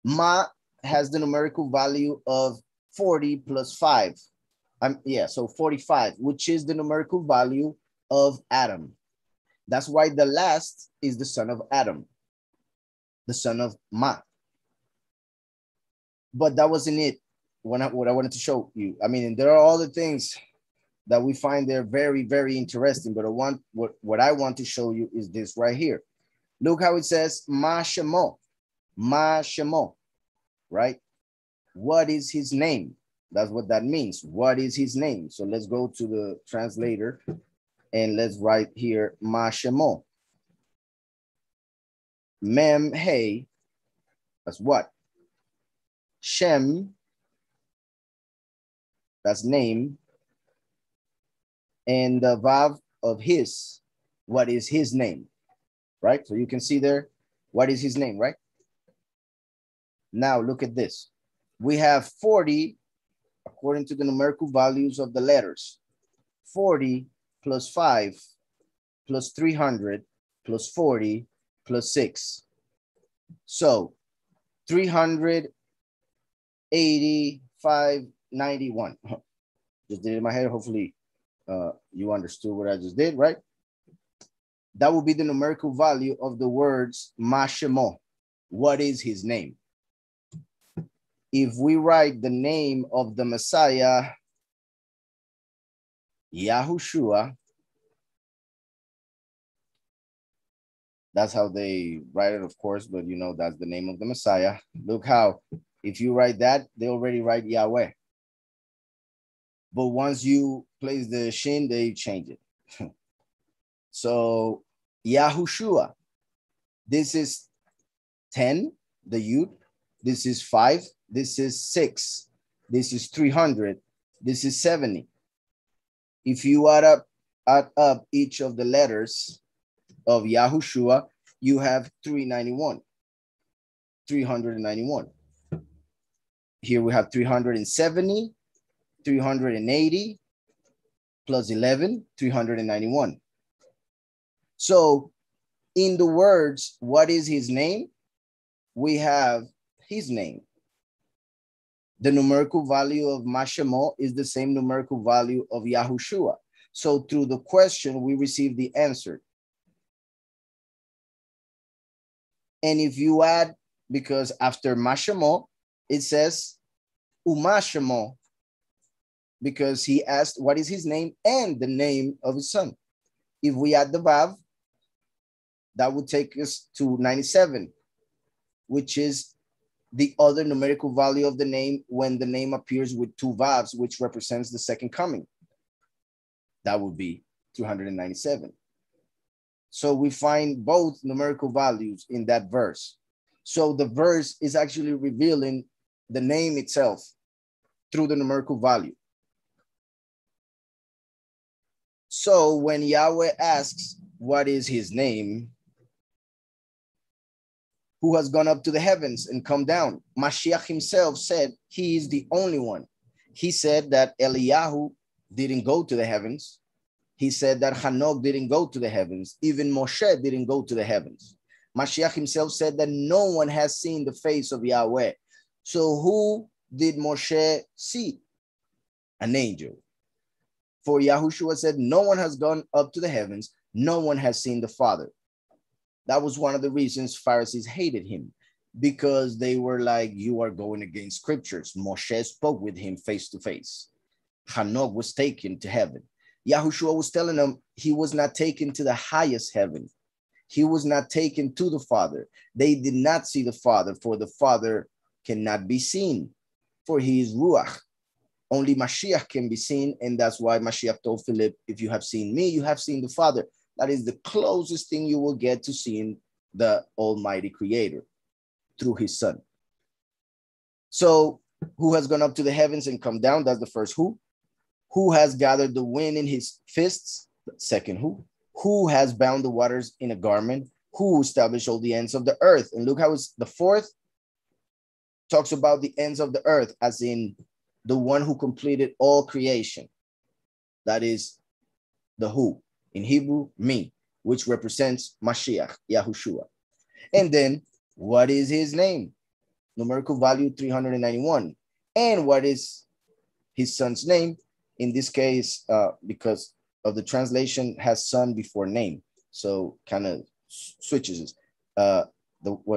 Ma has the numerical value of 40 plus 5. So 45, which is the numerical value of Adam. That's why the last is the son of Adam, the son of Ma. But that wasn't it. What I wanted to show you. I mean, there are other things that we find they're very, very interesting. But what I want to show you is this right here. Look how it says Ma Shemo. Ma Shemo, right? What is his name? That's what that means. What is his name? So let's go to the translator and let's write here Ma Shemo. Mem Hey, that's what? Shem, that's name. And the Vav of his, what is his name, right? So you can see there, what is his name, right? Now look at this. We have 40, according to the numerical values of the letters. 40 plus 5 plus 300 plus 40 plus 6. So 385.91. Just did it in my head. Hopefully you understood what I just did, right? That will be the numerical value of the words Ma Shemo. What is his name? If we write the name of the Messiah, Yahushua, that's how they write it, of course, but you know, that's the name of the Messiah. Look how, if you write that, they already write Yahweh. But once you place the shin, they change it. So Yahushua, this is 10, the Yud, this is 5, this is 6, this is 300, this is 70. If you add up each of the letters of Yahushua, you have 391. Here we have 370, 380, plus 11, 391. So in the words, what is his name? We have his name. The numerical value of Ma Shemo is the same numerical value of Yahushua. So through the question, we receive the answer. And if you add, because after Ma Shemo, it says Uma Shemo, because he asked what is his name and the name of his son. If we add the Vav, that would take us to 97, which is the other numerical value of the name when the name appears with two Vavs, which represents the second coming. That would be 297. So we find both numerical values in that verse. So the verse is actually revealing the name itself through the numerical value. So when Yahweh asks, what is his name? Who has gone up to the heavens and come down? Mashiach himself said he is the only one. He said that Eliyahu didn't go to the heavens. He said that Hanok didn't go to the heavens. Even Moshe didn't go to the heavens. Mashiach himself said that no one has seen the face of Yahweh. So who did Moshe see? An angel. For Yahushua said, no one has gone up to the heavens. No one has seen the Father. That was one of the reasons Pharisees hated him, because they were like, you are going against scriptures. Moshe spoke with him face to face. Hanok was taken to heaven. Yahushua was telling them he was not taken to the highest heaven. He was not taken to the Father. They did not see the Father, for the Father cannot be seen, for he is Ruach. Only Mashiach can be seen, and that's why Mashiach told Philip, if you have seen me, you have seen the Father. That is the closest thing you will get to seeing the Almighty Creator through his Son. So who has gone up to the heavens and come down? That's the first who. Who has gathered the wind in his fists? Second who. Who has bound the waters in a garment? Who established all the ends of the earth? And look how it's the fourth talks about the ends of the earth, as in the one who completed all creation. That is the who. In Hebrew, me, which represents Mashiach, Yahushua. And then, what is his name? Numerical value 391. And what is his son's name? In this case, because of the translation, has son before name. So kind of switches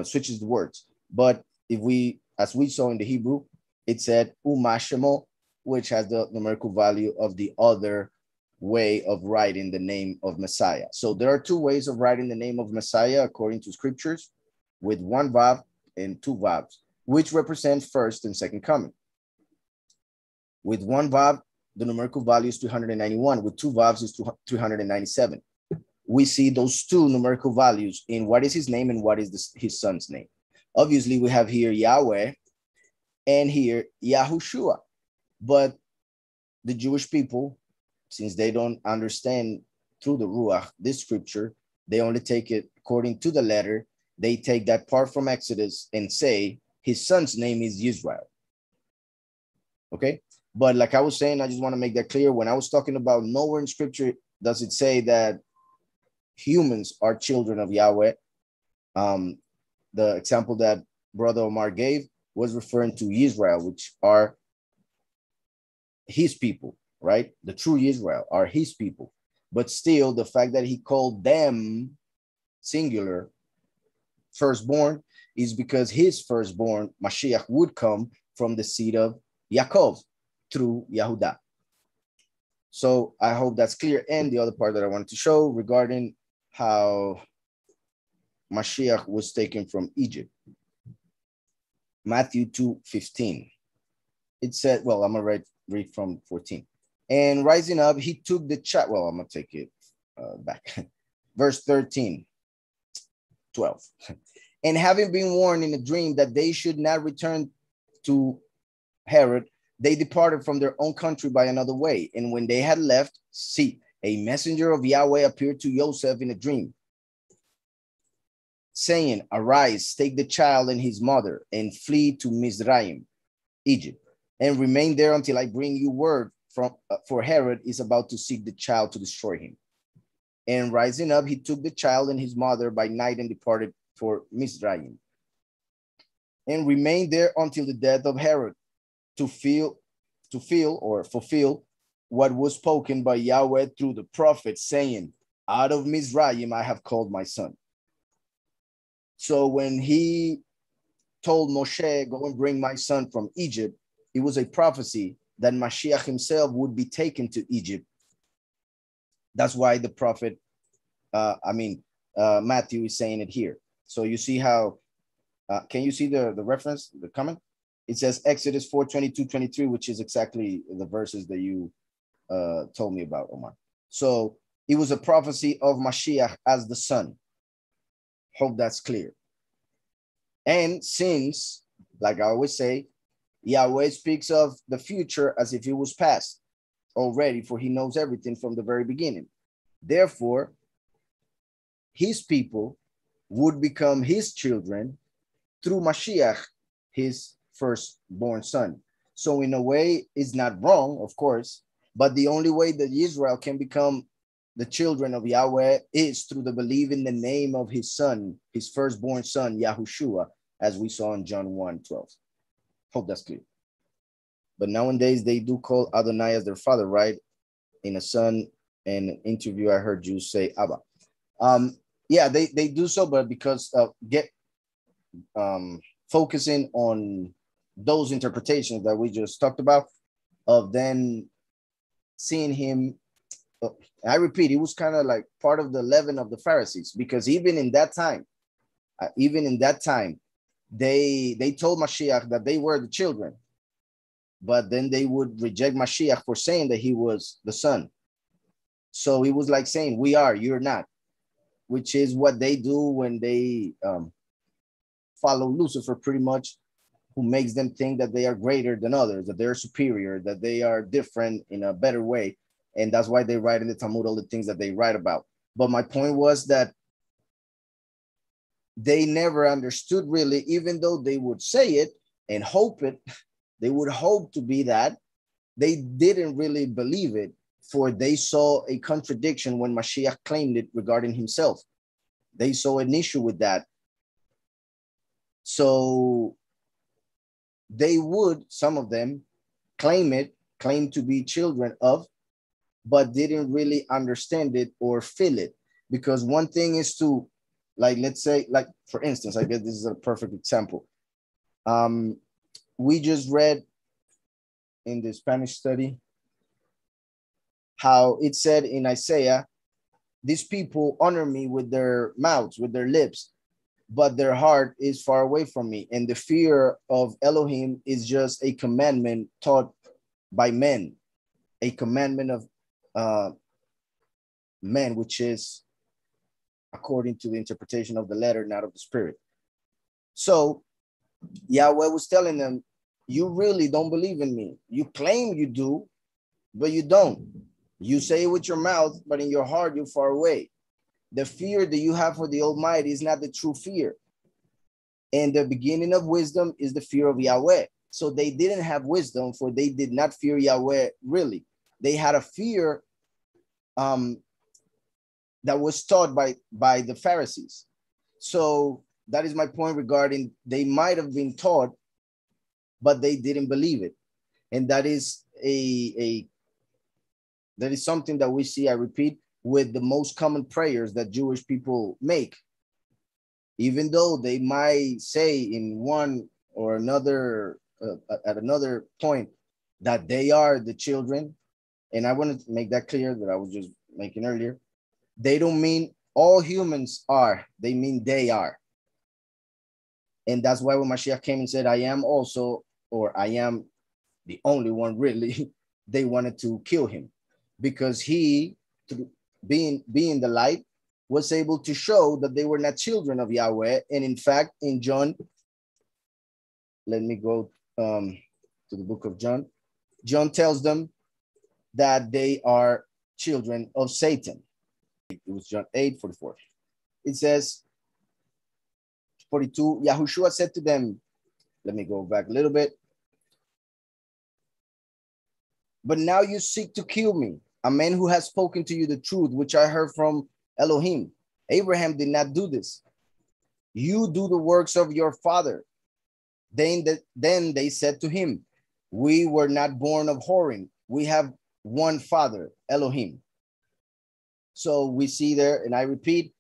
switches the words. But if we, as we saw in the Hebrew, it said Uma Shemo, which has the numerical value of the other way of writing the name of Messiah. So there are two ways of writing the name of Messiah according to scriptures, with one Vav and two vavs, which represent first and second coming. With one vav, the numerical value is 391. With two vavs is 397. We see those two numerical values in what is his name and what is his son's name. Obviously, we have here Yahweh and here Yahushua. But the Jewish people, since they don't understand through the Ruach, this scripture, they only take it according to the letter. They take that part from Exodus and say his son's name is Israel. Okay? But like I was saying, I just want to make that clear. When I was talking about nowhere in scripture does it say that humans are children of Yahweh. The example that Brother Omar gave was referring to Israel, which are his people, right? The true Israel are his people. But still, the fact that he called them singular firstborn is because his firstborn, Mashiach, would come from the seed of Yaakov through Yehudah. So I hope that's clear. And the other part that I wanted to show regarding how Mashiach was taken from Egypt. Matthew 2:15. It said, well, I'm going to read from 14. And rising up, he took the child. Well, I'm going to take it back. Verse 13, 12. And having been warned in a dream that they should not return to Herod, they departed from their own country by another way. And when they had left, see, a messenger of Yahweh appeared to Joseph in a dream, saying, arise, take the child and his mother, and flee to Mizraim, Egypt, and remain there until I bring you word from for Herod is about to seek the child to destroy him. And rising up, he took the child and his mother by night and departed for Mizraim, and remained there until the death of Herod, to fulfill what was spoken by Yahweh through the prophet, saying, out of Mizraim I have called my son. So when he told Moshe, go and bring my son from Egypt, it was a prophecy that Mashiach himself would be taken to Egypt. That's why the prophet, Matthew is saying it here. So you see how, can you see the reference, the comment? It says Exodus 4:22-23, which is exactly the verses that you told me about, Omar. So it was a prophecy of Mashiach as the son. Hope that's clear. And since, like I always say, Yahweh speaks of the future as if it was past already, for he knows everything from the very beginning. Therefore, his people would become his children through Mashiach, his firstborn son. So in a way, it's not wrong, of course, but the only way that Israel can become the children of Yahweh is through the belief in the name of his son, his firstborn son, Yahushua, as we saw in John 1:12. Hope that's clear. But nowadays, they do call Adonai as their father, right? In a son, in an interview, I heard you say Abba. Yeah, they do so, but because focusing on those interpretations that we just talked about, of then seeing him, I repeat, it was kind of like part of the leaven of the Pharisees, because even in that time, they told Mashiach that they were the children, but then they would reject Mashiach for saying that he was the son. So it was like saying, we are, you're not, which is what they do when they follow Lucifer pretty much, who makes them think that they are greater than others, that they're superior, that they are different in a better way. And that's why they write in the Talmud all the things that they write about. But my point was that they never understood really, even though they would say it and hope it, they would hope to be that, they didn't really believe it, for they saw a contradiction when Mashiach claimed it regarding himself. They saw an issue with that. So they would, some of them, claim to be children of, but didn't really understand it or feel it. Because one thing is to, like, let's say, like, for instance, I guess this is a perfect example. We just read in the Spanish study how it said in Isaiah, these people honor me with their mouths, with their lips, but their heart is far away from me. And the fear of Elohim is just a commandment taught by men, a commandment of men, which is according to the interpretation of the letter, not of the spirit. So Yahweh was telling them, you really don't believe in me. You claim you do, but you don't. You say it with your mouth, but in your heart, you're far away. The fear that you have for the Almighty is not the true fear. And the beginning of wisdom is the fear of Yahweh. So they didn't have wisdom, for they did not fear Yahweh really. They had a fear that was taught by the Pharisees. So that is my point regarding they might have been taught, but they didn't believe it. And that is that is something that we see, I repeat, with the most common prayers that Jewish people make. Even though they might say in one or another, at another point, that they are the children, and I want to make that clear that I was just making earlier, they don't mean all humans are, they mean they are. And that's why when Mashiach came and said, I am also, or I am the only one really, they wanted to kill him, because he, being the light, was able to show that they were not children of Yahweh. And in fact, in John, let me go to the book of John. John tells them that they are children of Satan. It was John 8:44. It says, 42, Yahushua said to them, let me go back a little bit. But now you seek to kill me, a man who has spoken to you the truth, which I heard from Elohim. Abraham did not do this. You do the works of your father. Then they said to him, we were not born of whoring. We have one father, Elohim. So we see there, and I repeat,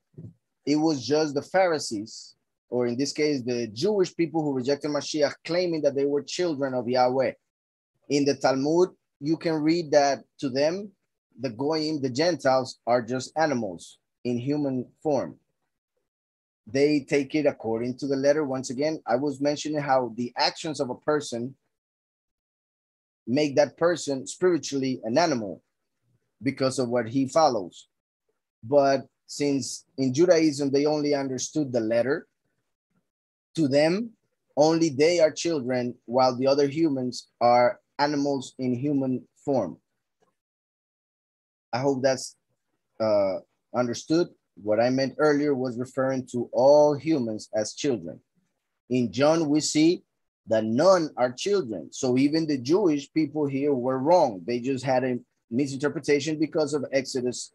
it was just the Pharisees, or in this case, the Jewish people who rejected Mashiach, claiming that they were children of Yahweh. In the Talmud, you can read that to them, the Goyim, the Gentiles, are just animals in human form. They take it according to the letter. Once again, I was mentioning how the actions of a person make that person spiritually an animal because of what he follows. But since in Judaism, they only understood the letter, to them, only they are children, while the other humans are animals in human form. I hope that's understood. What I meant earlier was referring to all humans as children. In John, we see that none are children. So even the Jewish people here were wrong. They just had a misinterpretation because of Exodus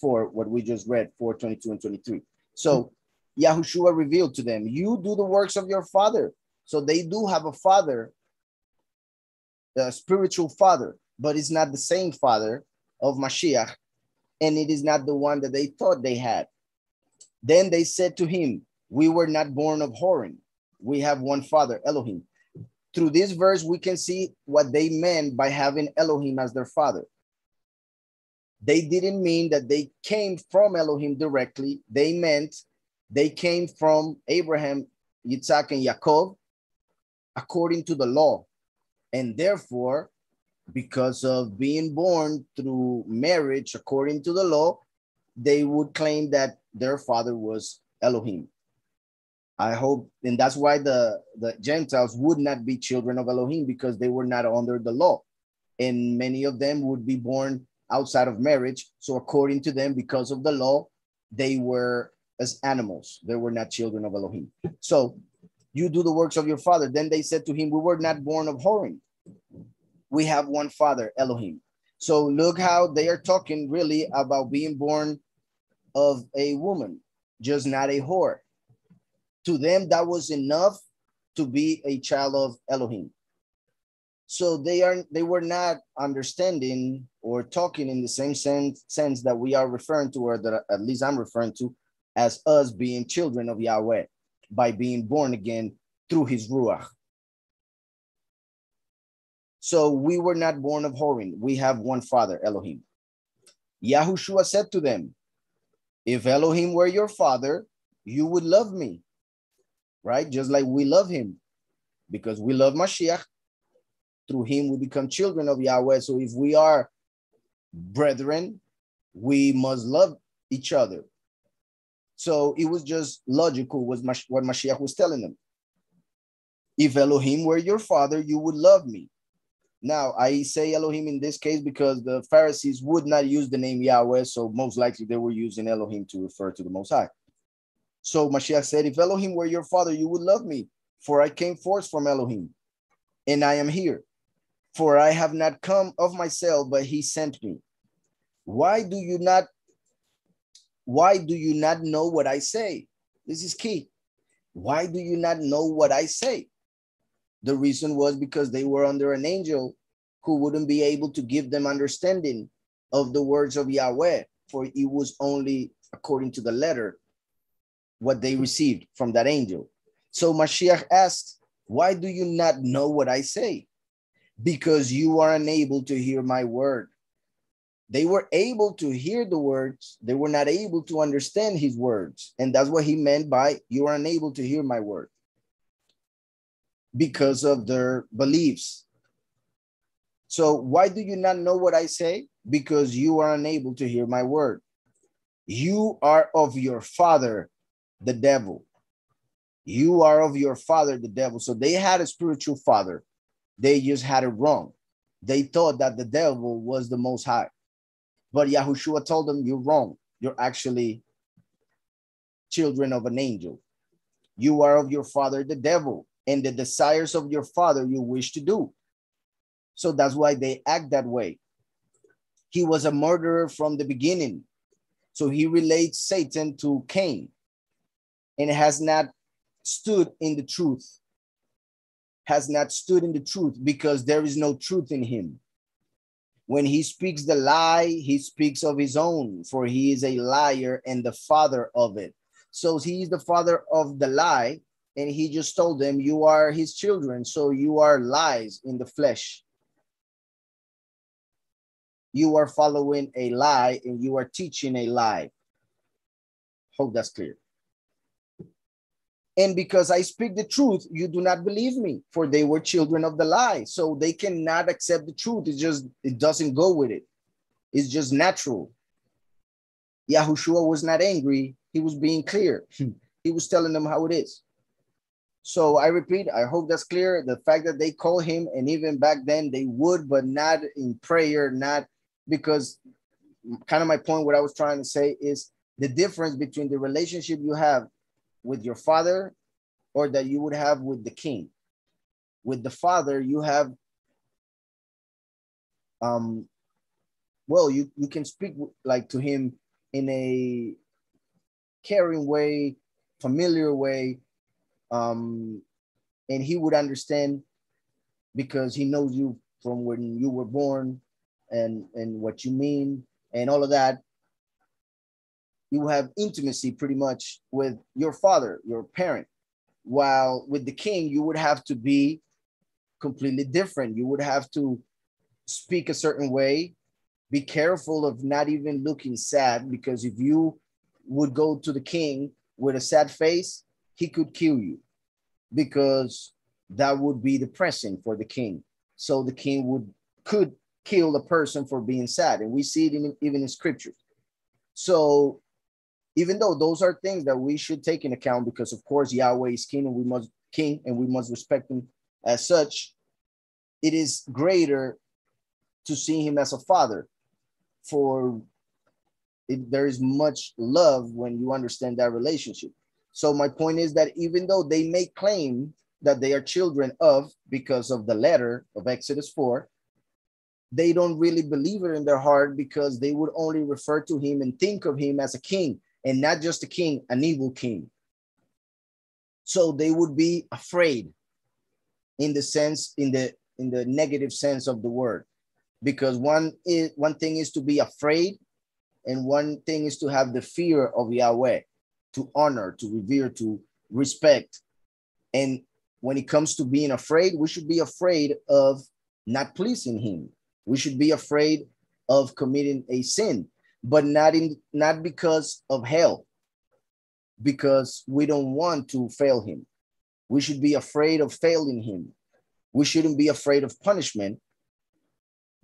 4, what we just read, 4:22 and 23. So Yahushua revealed to them, you do the works of your father. So they do have a father, a spiritual father, but it's not the same father of Mashiach, and it is not the one that they thought they had. Then they said to him, we were not born of whoring. We have one father, Elohim. Through this verse, we can see what they meant by having Elohim as their father. They didn't mean that they came from Elohim directly. They meant they came from Abraham, Yitzhak, and Yaakov according to the law. And therefore, because of being born through marriage according to the law, they would claim that their father was Elohim. I hope, and that's why the Gentiles would not be children of Elohim, because they were not under the law. And many of them would be born outside of marriage. So according to them, because of the law, they were as animals. They were not children of Elohim. So you do the works of your father. Then they said to him, we were not born of whoring. We have one father, Elohim. So look how they are talking really about being born of a woman, just not a whore. To them, that was enough to be a child of Elohim. So they were not understanding or talking in the same sense that we are referring to, or that at least I'm referring to, as us being children of Yahweh by being born again through his Ruach. So we were not born of whoring. We have one father, Elohim. Yahushua said to them, if Elohim were your father, you would love me, right? Just like we love him because we love Mashiach. Through him, we become children of Yahweh. So if we are brethren, we must love each other. So it was just logical was what Mashiach was telling them. If Elohim were your father, you would love me. Now, I say Elohim in this case because the Pharisees would not use the name Yahweh, so most likely they were using Elohim to refer to the Most High. So Mashiach said, if Elohim were your father, you would love me, for I came forth from Elohim, and I am here. For I have not come of myself, but he sent me. Why do you not know what I say? This is key. Why do you not know what I say? The reason was because they were under an angel who wouldn't be able to give them understanding of the words of Yahweh, for it was only according to the letter what they received from that angel. So Mashiach asked, why do you not know what I say? Because you are unable to hear my word. They were able to hear the words. They were not able to understand his words. And that's what he meant by you are unable to hear my word. Because of their beliefs. So why do you not know what I say? Because you are unable to hear my word. You are of your father, the devil. You are of your father, the devil. So they had a spiritual father. They just had it wrong. They thought that the devil was the Most High. But Yahushua told them, you're wrong. You're actually children of an angel. You are of your father, the devil, and the desires of your father you wish to do. So that's why they act that way. He was a murderer from the beginning. So he relates Satan to Cain and has not stood in the truth. Has not stood in the truth because there is no truth in him. When he speaks the lie, he speaks of his own, for he is a liar and the father of it. So he is the father of the lie, and he just told them, you are his children, so you are lies in the flesh. You are following a lie, and you are teaching a lie. Hope that's clear. And because I speak the truth, you do not believe me, for they were children of the lie. So they cannot accept the truth. It doesn't go with it. It's just natural. Yahushua was not angry. He was being clear. He was telling them how it is. So I repeat, I hope that's clear. The fact that they call him, and even back then they would, but not in prayer, not because kind of my point, what I was trying to say is the difference between the relationship you have with your father or that you would have with the king. With the father, you have, well, you can speak like to him in a caring way, familiar way, and he would understand because he knows you from when you were born and what you mean and all of that. You have intimacy pretty much with your father, your parent. While with the king, you would have to be completely different. You would have to speak a certain way, be careful of not even looking sad, because if you would go to the king with a sad face, he could kill you, because that would be depressing for the king. So the king could kill a person for being sad, and we see it even in scriptures. So even though those are things that we should take into account, because of course Yahweh is king and we must respect him as such, it is greater to see him as a father, for there is much love when you understand that relationship. So my point is that even though they may claim that they are children of, because of the letter of Exodus 4, they don't really believe it in their heart, because they would only refer to him and think of him as a king, and not just a king, an evil king. So they would be afraid in the sense, in the negative sense of the word, because one thing is to be afraid, and one thing is to have the fear of Yahweh, to honor, to revere, to respect. And when it comes to being afraid, we should be afraid of not pleasing him. We should be afraid of committing a sin, but not because of hell, because we don't want to fail him. We should be afraid of failing him. We shouldn't be afraid of punishment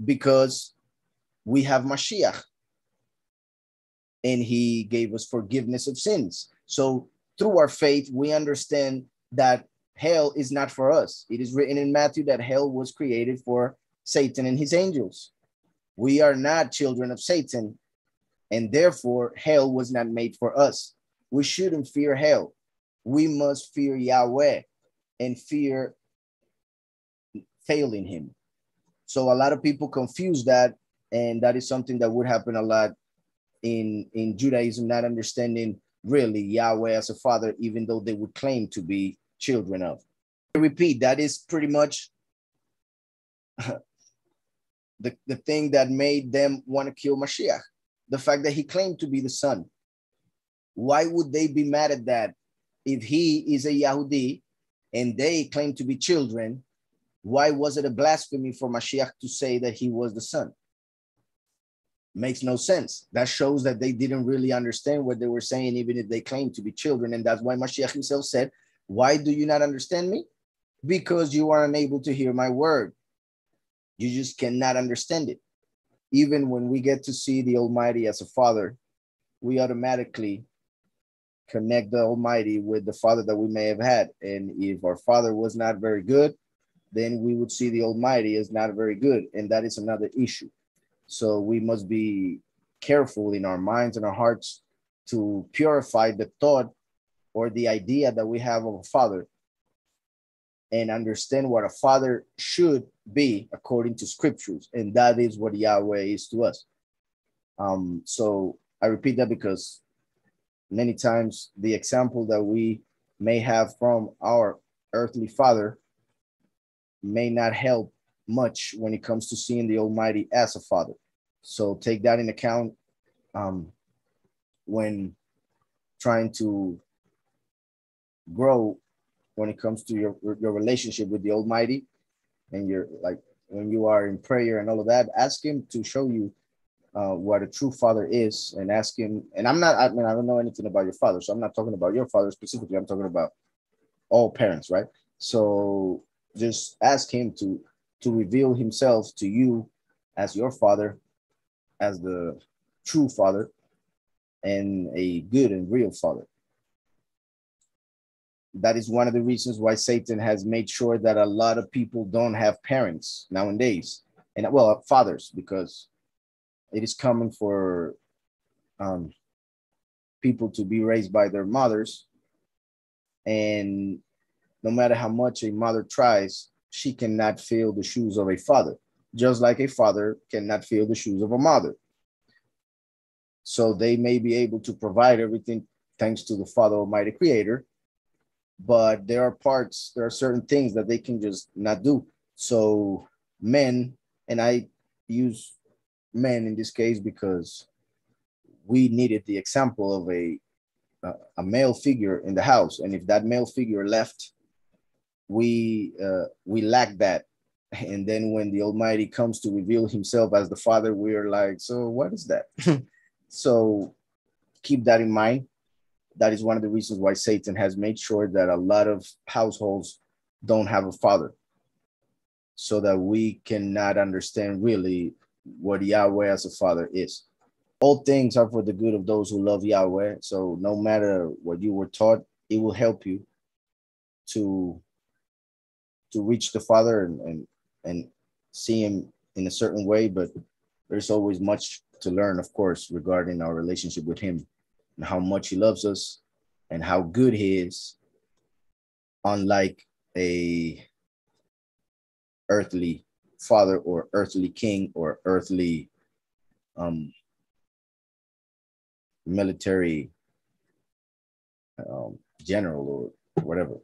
because we have Mashiach and he gave us forgiveness of sins. So through our faith, we understand that hell is not for us. It is written in Matthew that hell was created for Satan and his angels. We are not children of Satan, and therefore hell was not made for us. We shouldn't fear hell. We must fear Yahweh and fear failing him. So a lot of people confuse that, and that is something that would happen a lot in Judaism, not understanding really Yahweh as a father, even though they would claim to be children of. I repeat, that is pretty much the thing that made them want to kill Mashiach. The fact that he claimed to be the son. Why would they be mad at that? If he is a Yahudi and they claim to be children, why was it a blasphemy for Mashiach to say that he was the son? Makes no sense. That shows that they didn't really understand what they were saying, even if they claimed to be children. And that's why Mashiach himself said, why do you not understand me? Because you are unable to hear my word. You just cannot understand it. Even when we get to see the Almighty as a father, we automatically connect the Almighty with the father that we may have had. And if our father was not very good, then we would see the Almighty as not very good. And that is another issue. So we must be careful in our minds and our hearts to purify the thought or the idea that we have of a father and understand what a father should be according to scriptures. And that is what Yahweh is to us. So I repeat that because many times the example that we may have from our earthly father may not help much when it comes to seeing the Almighty as a father. So take that in account when trying to grow when it comes to your relationship with the Almighty. And you're like, when you are in prayer and all of that, ask him to show you what a true father is, and ask him. And I don't know anything about your father, so I'm not talking about your father specifically. I'm talking about all parents, right? So just ask him to reveal himself to you as your father, as the true father and a good and real father. That is one of the reasons why Satan has made sure that a lot of people don't have parents nowadays, and well, fathers, because it is common for people to be raised by their mothers, and no matter how much a mother tries, she cannot fill the shoes of a father, just like a father cannot fill the shoes of a mother. So they may be able to provide everything thanks to the Father Almighty Creator, but there are certain things that they can just not do. So men, and I use men in this case because we needed the example of a male figure in the house, and if that male figure left, we lack that. And then when the Almighty comes to reveal himself as the Father, we're like, so what is that? So keep that in mind. That is one of the reasons why Satan has made sure that a lot of households don't have a father, so that we cannot understand really what Yahweh as a father is. All things are for the good of those who love Yahweh. So no matter what you were taught, it will help you to reach the Father and see him in a certain way. But there's always much to learn, of course, regarding our relationship with him and how much he loves us and how good he is, unlike a earthly father or earthly king or earthly military general or whatever.